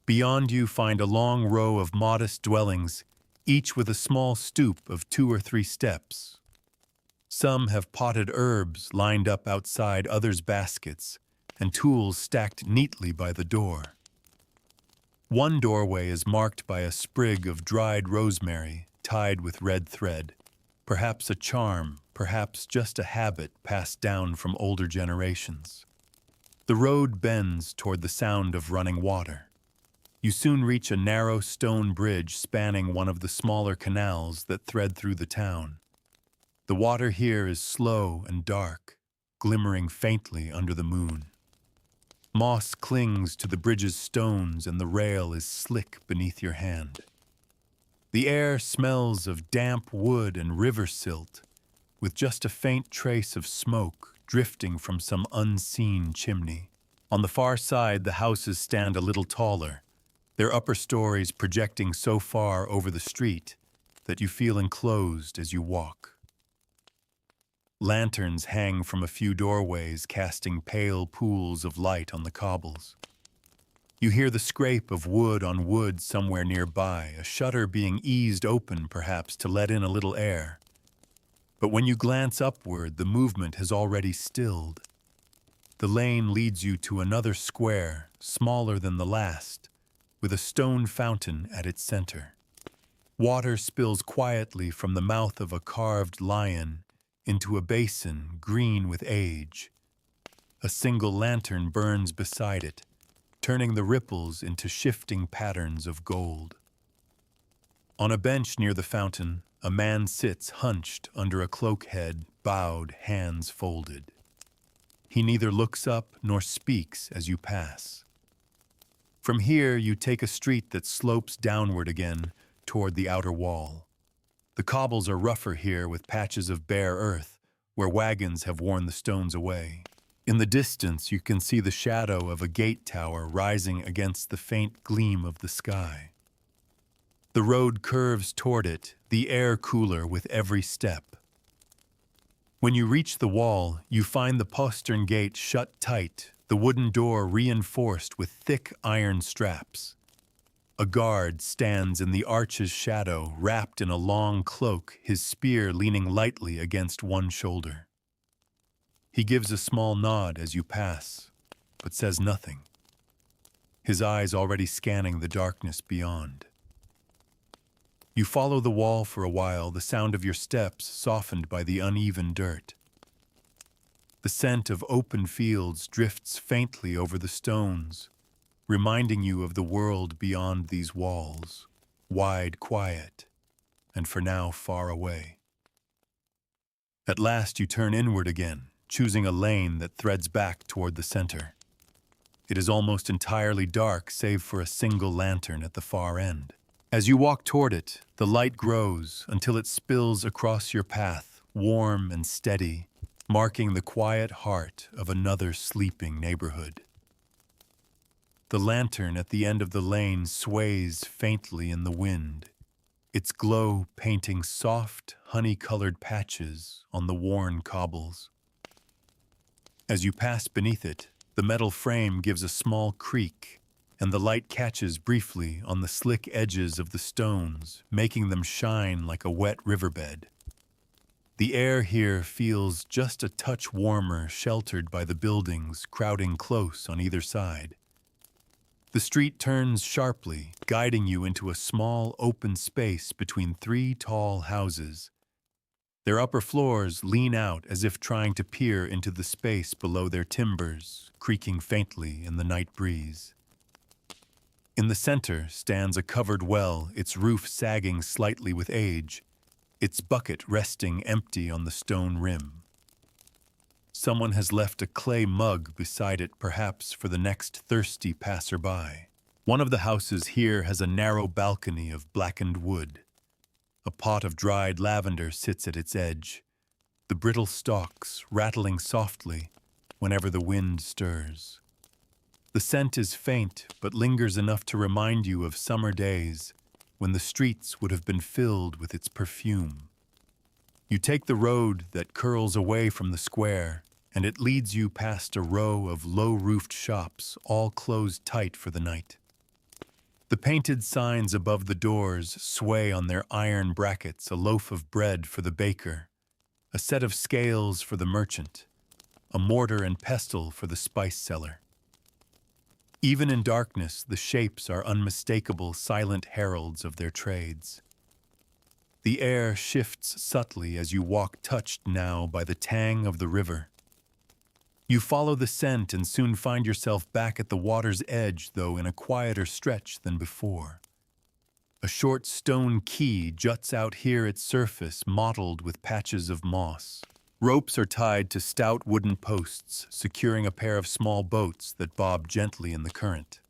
Beyond you find a long row of modest dwellings, each with a small stoop of 2 or 3 steps. Some have potted herbs lined up outside others' baskets, and tools stacked neatly by the door. One doorway is marked by a sprig of dried rosemary tied with red thread, perhaps a charm, perhaps just a habit passed down from older generations. The road bends toward the sound of running water. You soon reach a narrow stone bridge spanning one of the smaller canals that thread through the town. The water here is slow and dark, glimmering faintly under the moon. Moss clings to the bridge's stones and the rail is slick beneath your hand. The air smells of damp wood and river silt, with just a faint trace of smoke drifting from some unseen chimney. On the far side, the houses stand a little taller, their upper stories projecting so far over the street that you feel enclosed as you walk. Lanterns hang from a few doorways, casting pale pools of light on the cobbles. You hear the scrape of wood on wood somewhere nearby, a shutter being eased open perhaps to let in a little air. But when you glance upward, the movement has already stilled. The lane leads you to another square, smaller than the last, with a stone fountain at its center. Water spills quietly from the mouth of a carved lion into a basin green with age. A single lantern burns beside it, turning the ripples into shifting patterns of gold. On a bench near the fountain, a man sits hunched under a cloak head, bowed, hands folded. He neither looks up nor speaks as you pass. From here, you take a street that slopes downward again toward the outer wall. The cobbles are rougher here with patches of bare earth where wagons have worn the stones away. In the distance, you can see the shadow of a gate tower rising against the faint gleam of the sky. The road curves toward it, the air cooler with every step. When you reach the wall, you find the postern gate shut tight, the wooden door reinforced with thick iron straps. A guard stands in the arch's shadow, wrapped in a long cloak, his spear leaning lightly against one shoulder. He gives a small nod as you pass, but says nothing, his eyes already scanning the darkness beyond. You follow the wall for a while, the sound of your steps softened by the uneven dirt. The scent of open fields drifts faintly over the stones, reminding you of the world beyond these walls, wide, quiet, and for now far away. At last you turn inward again, choosing a lane that threads back toward the center. It is almost entirely dark save for a single lantern at the far end. As you walk toward it, the light grows until it spills across your path, warm and steady, marking the quiet heart of another sleeping neighborhood. The lantern at the end of the lane sways faintly in the wind, its glow painting soft, honey-colored patches on the worn cobbles. As you pass beneath it, the metal frame gives a small creak, and the light catches briefly on the slick edges of the stones, making them shine like a wet riverbed. The air here feels just a touch warmer, sheltered by the buildings crowding close on either side. The street turns sharply, guiding you into a small, open space between three tall houses. Their upper floors lean out as if trying to peer into the space below their timbers, creaking faintly in the night breeze. In the center stands a covered well, its roof sagging slightly with age, its bucket resting empty on the stone rim. Someone has left a clay mug beside it, perhaps for the next thirsty passerby. One of the houses here has a narrow balcony of blackened wood. A pot of dried lavender sits at its edge, the brittle stalks rattling softly whenever the wind stirs. The scent is faint, but lingers enough to remind you of summer days when the streets would have been filled with its perfume. You take the road that curls away from the square, and it leads you past a row of low-roofed shops, all closed tight for the night. The painted signs above the doors sway on their iron brackets, a loaf of bread for the baker, a set of scales for the merchant, a mortar and pestle for the spice seller. Even in darkness, the shapes are unmistakable, silent heralds of their trades. The air shifts subtly as you walk, touched now by the tang of the river. You follow the scent and soon find yourself back at the water's edge, though in a quieter stretch than before. A short stone quay juts out here, its surface mottled with patches of moss. Ropes are tied to stout wooden posts, securing a pair of small boats that bob gently in the current.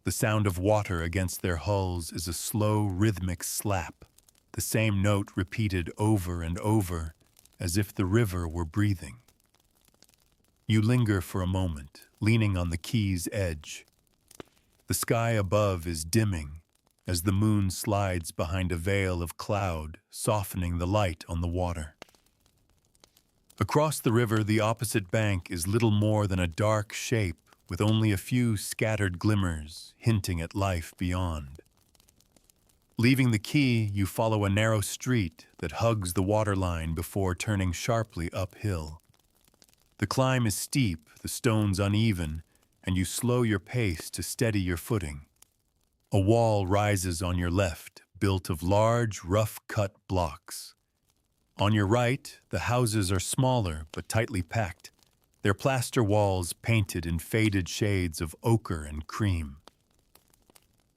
The sound of water against their hulls is a slow, rhythmic slap, the same note repeated over and over, as if the river were breathing. You linger for a moment, leaning on the quay's edge. The sky above is dimming as the moon slides behind a veil of cloud, softening the light on the water. Across the river, the opposite bank is little more than a dark shape with only a few scattered glimmers hinting at life beyond. Leaving the quay, you follow a narrow street that hugs the waterline before turning sharply uphill. The climb is steep, the stones uneven, and you slow your pace to steady your footing. A wall rises on your left, built of large, rough-cut blocks. On your right, the houses are smaller but tightly packed, their plaster walls painted in faded shades of ochre and cream.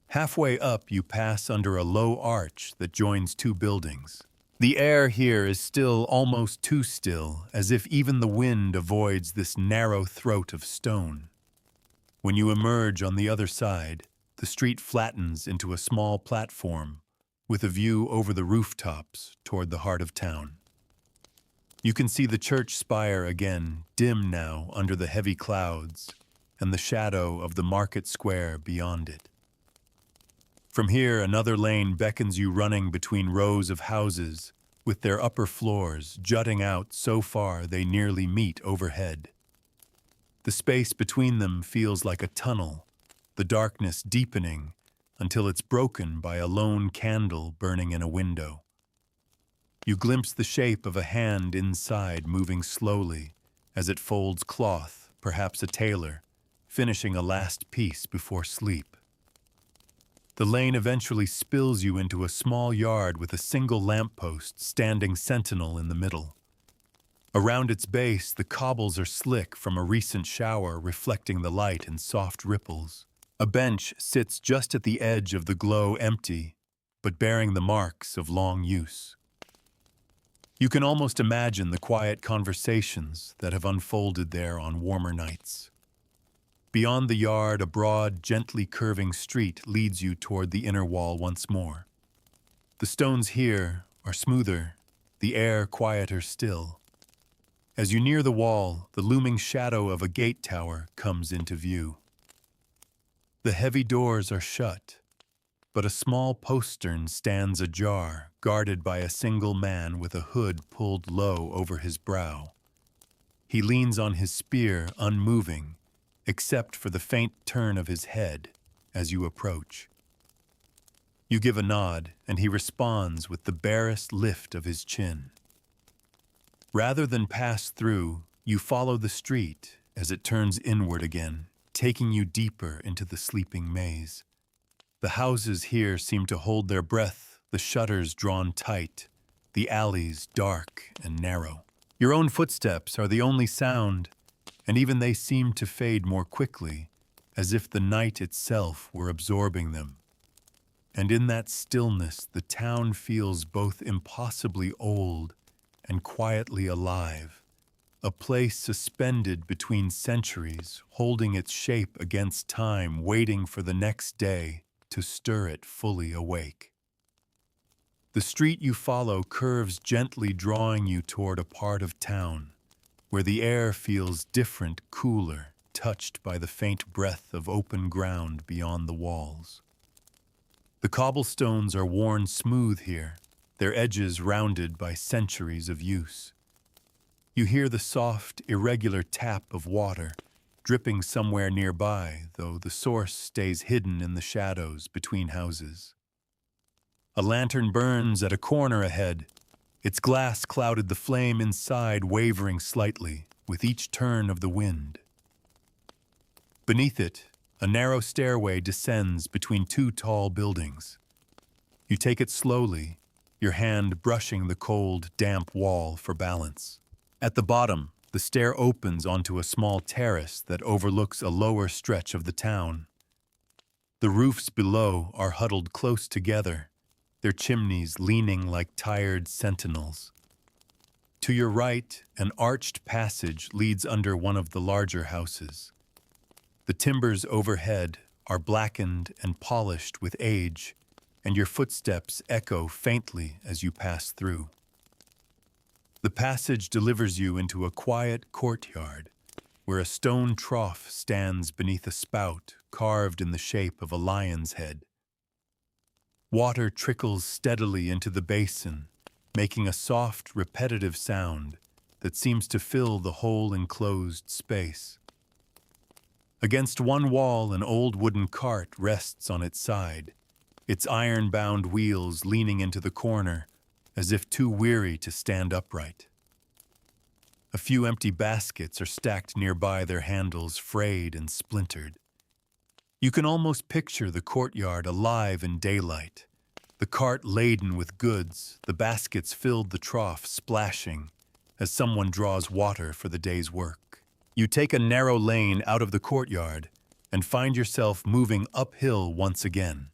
Halfway up, you pass under a low arch that joins two buildings. The air here is still, almost too still, as if even the wind avoids this narrow throat of stone. When you emerge on the other side, the street flattens into a small platform with a view over the rooftops toward the heart of town. You can see the church spire again, dim now under the heavy clouds, and the shadow of the market square beyond it. From here, another lane beckons you running between rows of houses, with their upper floors jutting out so far they nearly meet overhead. The space between them feels like a tunnel, the darkness deepening until it's broken by a lone candle burning in a window. You glimpse the shape of a hand inside moving slowly as it folds cloth, perhaps a tailor, finishing a last piece before sleep. The lane eventually spills you into a small yard with a single lamppost standing sentinel in the middle. Around its base, the cobbles are slick from a recent shower reflecting the light in soft ripples. A bench sits just at the edge of the glow empty, but bearing the marks of long use. You can almost imagine the quiet conversations that have unfolded there on warmer nights. Beyond the yard, a broad, gently curving street leads you toward the inner wall once more. The stones here are smoother, the air quieter still. As you near the wall, the looming shadow of a gate tower comes into view. The heavy doors are shut, but a small postern stands ajar, guarded by a single man with a hood pulled low over his brow. He leans on his spear, unmoving, except for the faint turn of his head as you approach. You give a nod, and he responds with the barest lift of his chin. Rather than pass through, you follow the street as it turns inward again, taking you deeper into the sleeping maze. The houses here seem to hold their breath, the shutters drawn tight, the alleys dark and narrow. Your own footsteps are the only sound, and even they seem to fade more quickly, as if the night itself were absorbing them. And in that stillness, the town feels both impossibly old and quietly alive, a place suspended between centuries, holding its shape against time, waiting for the next day to stir it fully awake. The street you follow curves gently, drawing you toward a part of town where the air feels different, cooler, touched by the faint breath of open ground beyond the walls. The cobblestones are worn smooth here, their edges rounded by centuries of use. You hear the soft, irregular tap of water, dripping somewhere nearby, though the source stays hidden in the shadows between houses. A lantern burns at a corner ahead. Its glass clouded, the flame inside wavering slightly with each turn of the wind. Beneath it, a narrow stairway descends between two tall buildings. You take it slowly, your hand brushing the cold, damp wall for balance. At the bottom, the stair opens onto a small terrace that overlooks a lower stretch of the town. The roofs below are huddled close together, their chimneys leaning like tired sentinels. To your right, an arched passage leads under one of the larger houses. The timbers overhead are blackened and polished with age, and your footsteps echo faintly as you pass through. The passage delivers you into a quiet courtyard, where a stone trough stands beneath a spout carved in the shape of a lion's head. Water trickles steadily into the basin, making a soft, repetitive sound that seems to fill the whole enclosed space. Against one wall, an old wooden cart rests on its side, its iron-bound wheels leaning into the corner, as if too weary to stand upright. A few empty baskets are stacked nearby, their handles frayed and splintered. You can almost picture the courtyard alive in daylight, the cart laden with goods, the baskets filled, the trough splashing as someone draws water for the day's work. You take a narrow lane out of the courtyard and find yourself moving uphill once again.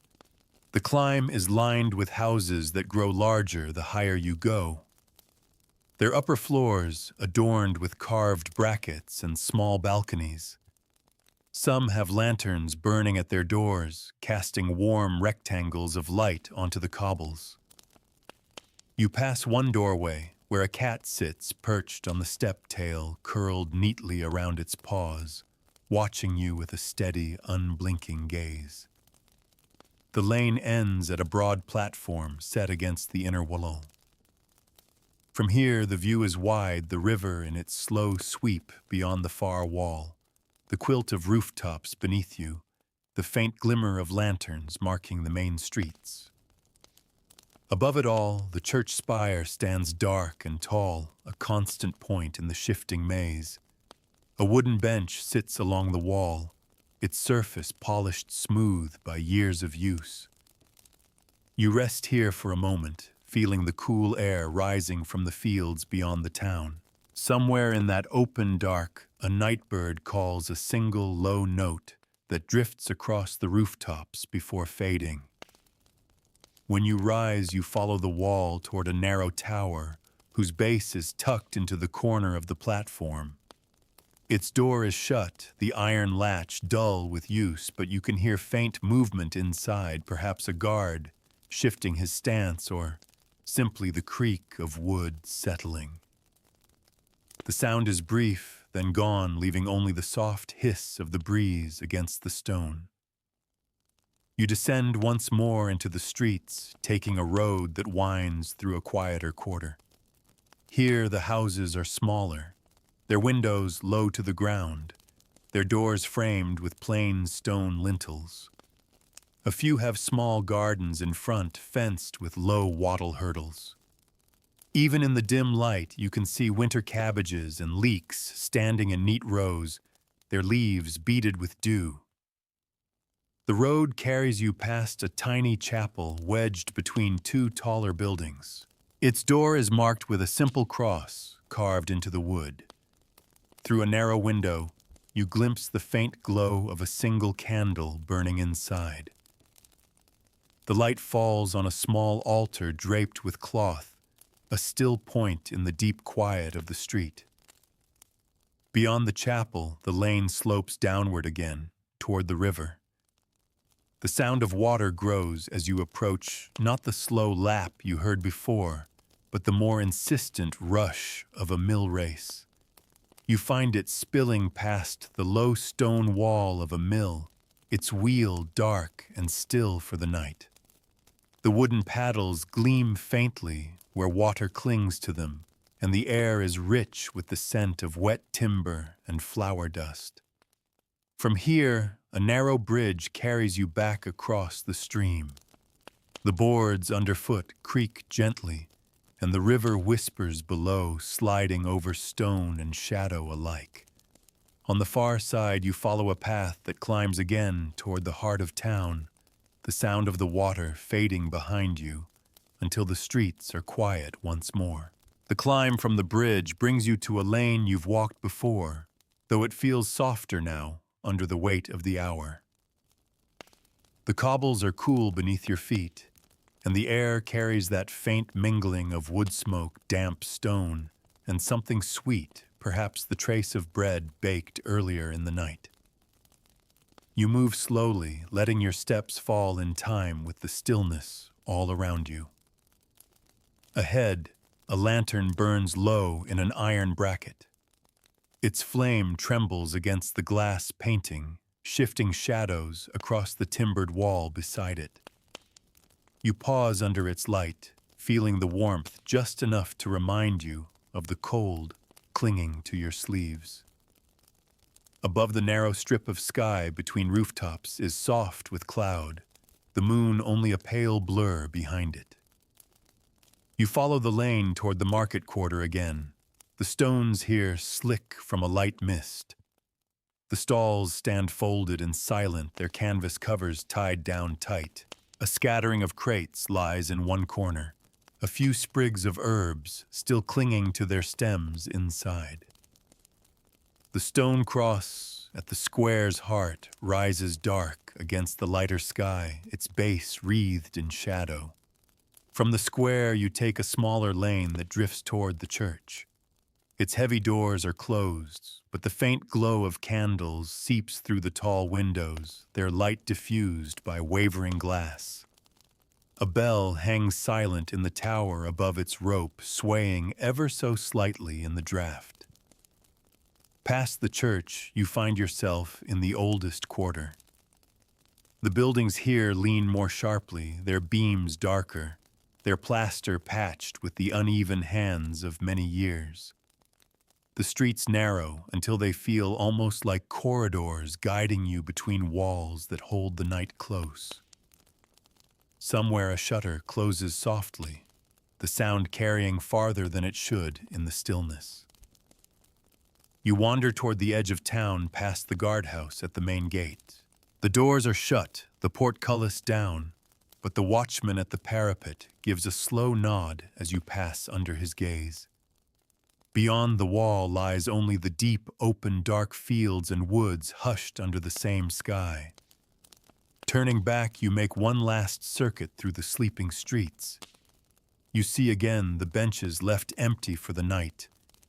The climb is lined with houses that grow larger the higher you go. Their upper floors adorned with carved brackets and small balconies. Some have lanterns burning at their doors, casting warm rectangles of light onto the cobbles. You pass one doorway, where a cat sits perched on the step tail curled neatly around its paws, watching you with a steady, unblinking gaze. The lane ends at a broad platform set against the inner wall. From here, the view is wide, the river in its slow sweep beyond the far wall, the quilt of rooftops beneath you, the faint glimmer of lanterns marking the main streets. Above it all, the church spire stands dark and tall, a constant point in the shifting maze. A wooden bench sits along the wall, its surface polished smooth by years of use. You rest here for a moment, feeling the cool air rising from the fields beyond the town. Somewhere in that open dark, a nightbird calls a single low note that drifts across the rooftops before fading. When you rise, you follow the wall toward a narrow tower whose base is tucked into the corner of the platform. Its door is shut, the iron latch dull with use, but you can hear faint movement inside, perhaps a guard shifting his stance or simply the creak of wood settling. The sound is brief, then gone, leaving only the soft hiss of the breeze against the stone. You descend once more into the streets, taking a road that winds through a quieter quarter. Here the houses are smaller, their windows low to the ground, their doors framed with plain stone lintels. A few have small gardens in front, fenced with low wattle hurdles. Even in the dim light, you can see winter cabbages and leeks standing in neat rows, their leaves beaded with dew. The road carries you past a tiny chapel wedged between two taller buildings. Its door is marked with a simple cross carved into the wood. Through a narrow window, you glimpse the faint glow of a single candle burning inside. The light falls on a small altar draped with cloth, a still point in the deep quiet of the street. Beyond the chapel, the lane slopes downward again, toward the river. The sound of water grows as you approach not the slow lap you heard before, but the more insistent rush of a mill race. You find it spilling past the low stone wall of a mill, its wheel dark and still for the night. The wooden paddles gleam faintly where water clings to them, and the air is rich with the scent of wet timber and flour dust. From here, a narrow bridge carries you back across the stream. The boards underfoot creak gently, and the river whispers below, sliding over stone and shadow alike. On the far side, you follow a path that climbs again toward the heart of town, the sound of the water fading behind you until the streets are quiet once more. The climb from the bridge brings you to a lane you've walked before, though it feels softer now under the weight of the hour. The cobbles are cool beneath your feet, and the air carries that faint mingling of wood smoke, damp stone, and something sweet, perhaps the trace of bread baked earlier in the night. You move slowly, letting your steps fall in time with the stillness all around you. Ahead, a lantern burns low in an iron bracket. Its flame trembles against the glass painting, shifting shadows across the timbered wall beside it. You pause under its light, feeling the warmth just enough to remind you of the cold clinging to your sleeves. Above the narrow strip of sky between rooftops is soft with cloud, the moon only a pale blur behind it. You follow the lane toward the market quarter again, the stones here slick from a light mist. The stalls stand folded and silent, their canvas covers tied down tight. A scattering of crates lies in one corner, a few sprigs of herbs still clinging to their stems inside. The stone cross at the square's heart rises dark against the lighter sky, its base wreathed in shadow. From the square, you take a smaller lane that drifts toward the church. Its heavy doors are closed, but the faint glow of candles seeps through the tall windows, their light diffused by wavering glass. A bell hangs silent in the tower above its rope, swaying ever so slightly in the draught. Past the church, you find yourself in the oldest quarter. The buildings here lean more sharply, their beams darker, their plaster patched with the uneven hands of many years. The streets narrow until they feel almost like corridors guiding you between walls that hold the night close. Somewhere a shutter closes softly, the sound carrying farther than it should in the stillness. You wander toward the edge of town past the guardhouse at the main gate. The doors are shut, the portcullis down, but the watchman at the parapet gives a slow nod as you pass under his gaze. Beyond the wall lies only the deep, open, dark fields and woods hushed under the same sky. Turning back, you make one last circuit through the sleeping streets. You see again the benches left empty for the night,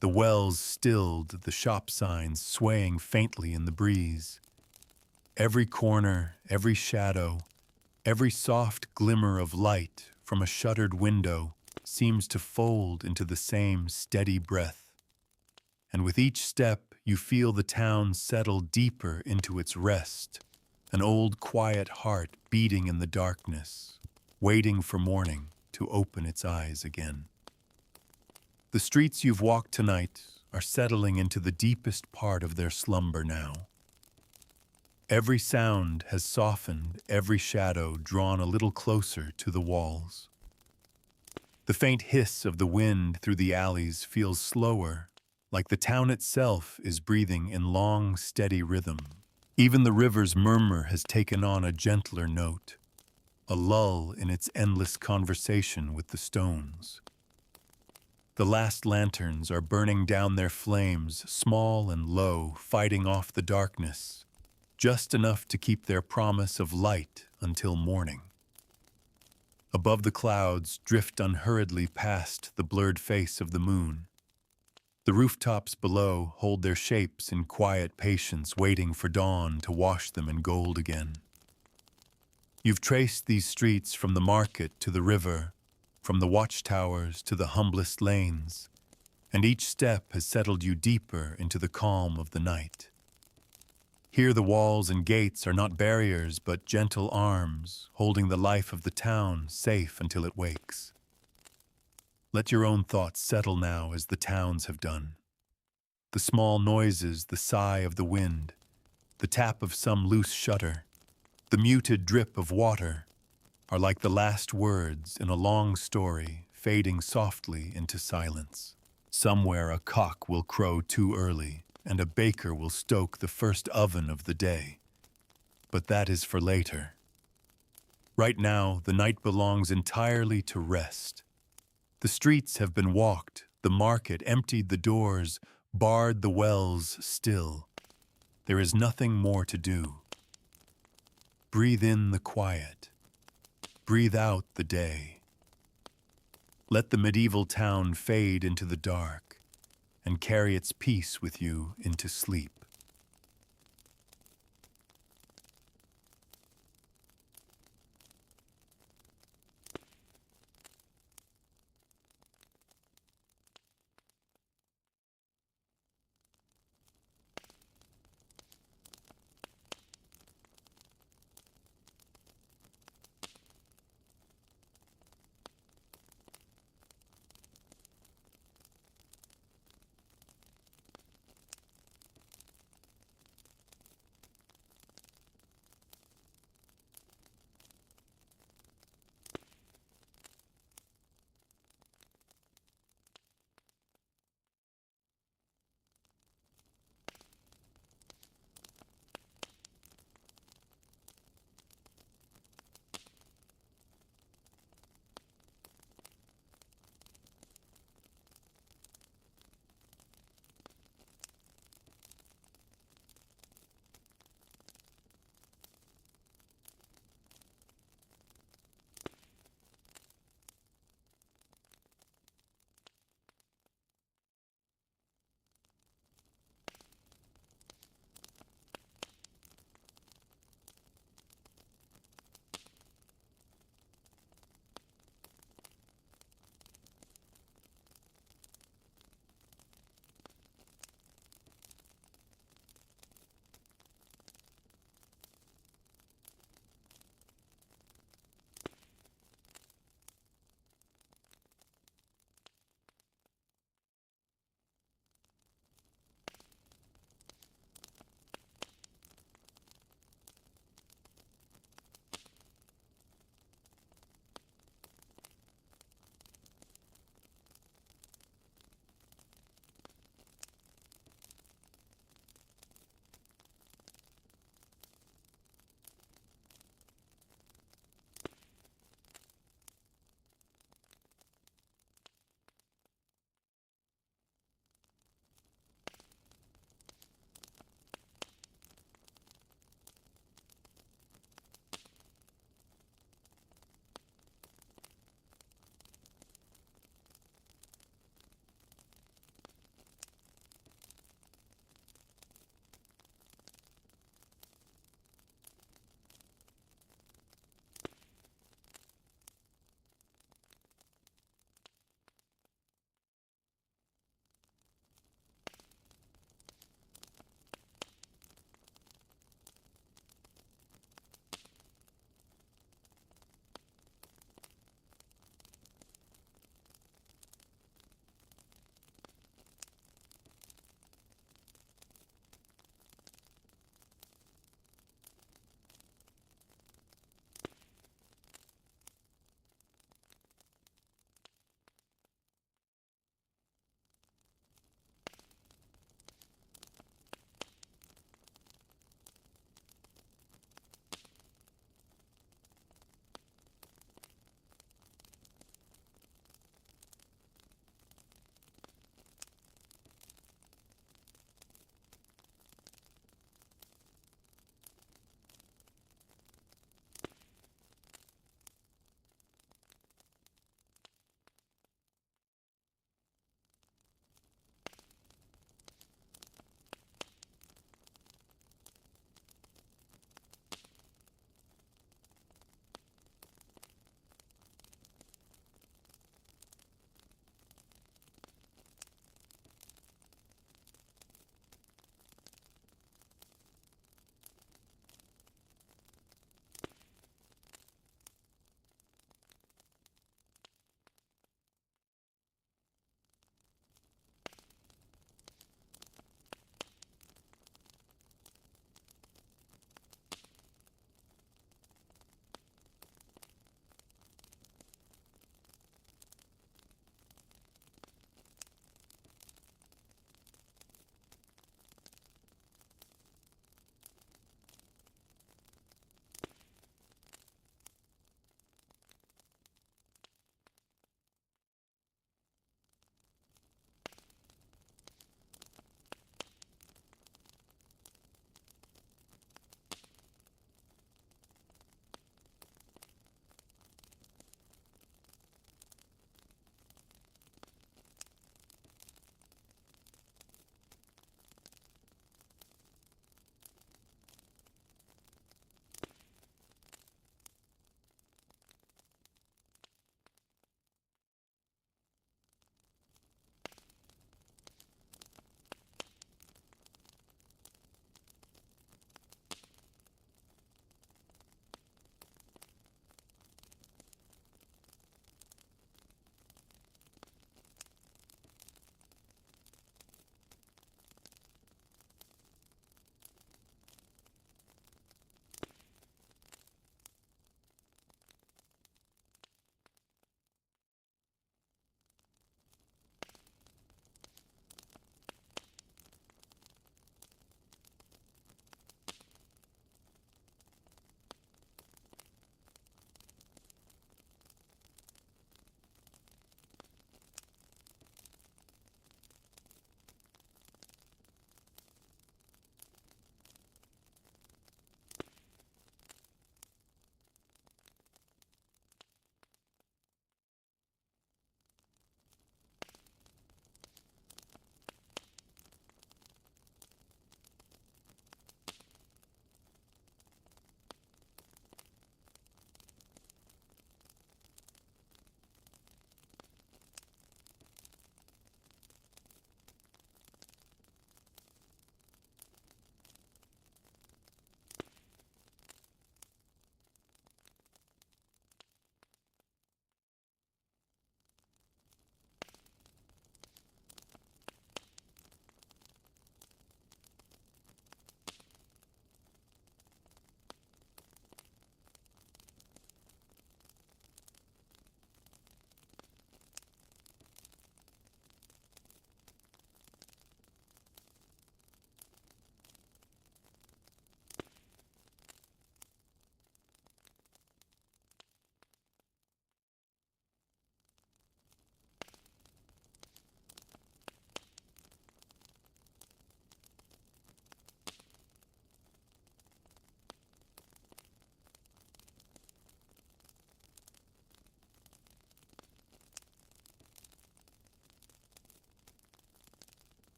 the wells stilled, the shop signs swaying faintly in the breeze. Every corner, every shadow, every soft glimmer of light from a shuttered window seems to fold into the same steady breath. And with each step, you feel the town settle deeper into its rest, an old quiet heart beating in the darkness, waiting for morning to open its eyes again. The streets you've walked tonight are settling into the deepest part of their slumber now. Every sound has softened, every shadow drawn a little closer to the walls. The faint hiss of the wind through the alleys feels slower, like the town itself is breathing in long, steady rhythm. Even the river's murmur has taken on a gentler note, a lull in its endless conversation with the stones. The last lanterns are burning down their flames, small and low, fighting off the darkness, just enough to keep their promise of light until morning. Above the clouds drift unhurriedly past the blurred face of the moon. The rooftops below hold their shapes in quiet patience, waiting for dawn to wash them in gold again. You've traced these streets from the market to the river, from the watchtowers to the humblest lanes, and each step has settled you deeper into the calm of the night. Here the walls and gates are not barriers but gentle arms, holding the life of the town safe until it wakes. Let your own thoughts settle now as the towns have done. The small noises, the sigh of the wind, the tap of some loose shutter, the muted drip of water are like the last words in a long story fading softly into silence. Somewhere a cock will crow too early, and a baker will stoke the first oven of the day. But that is for later. Right now, the night belongs entirely to rest. The streets have been walked, the market emptied the doors, barred the wells still. There is nothing more to do. Breathe in the quiet. Breathe out the day. Let the medieval town fade into the dark and carry its peace with you into sleep.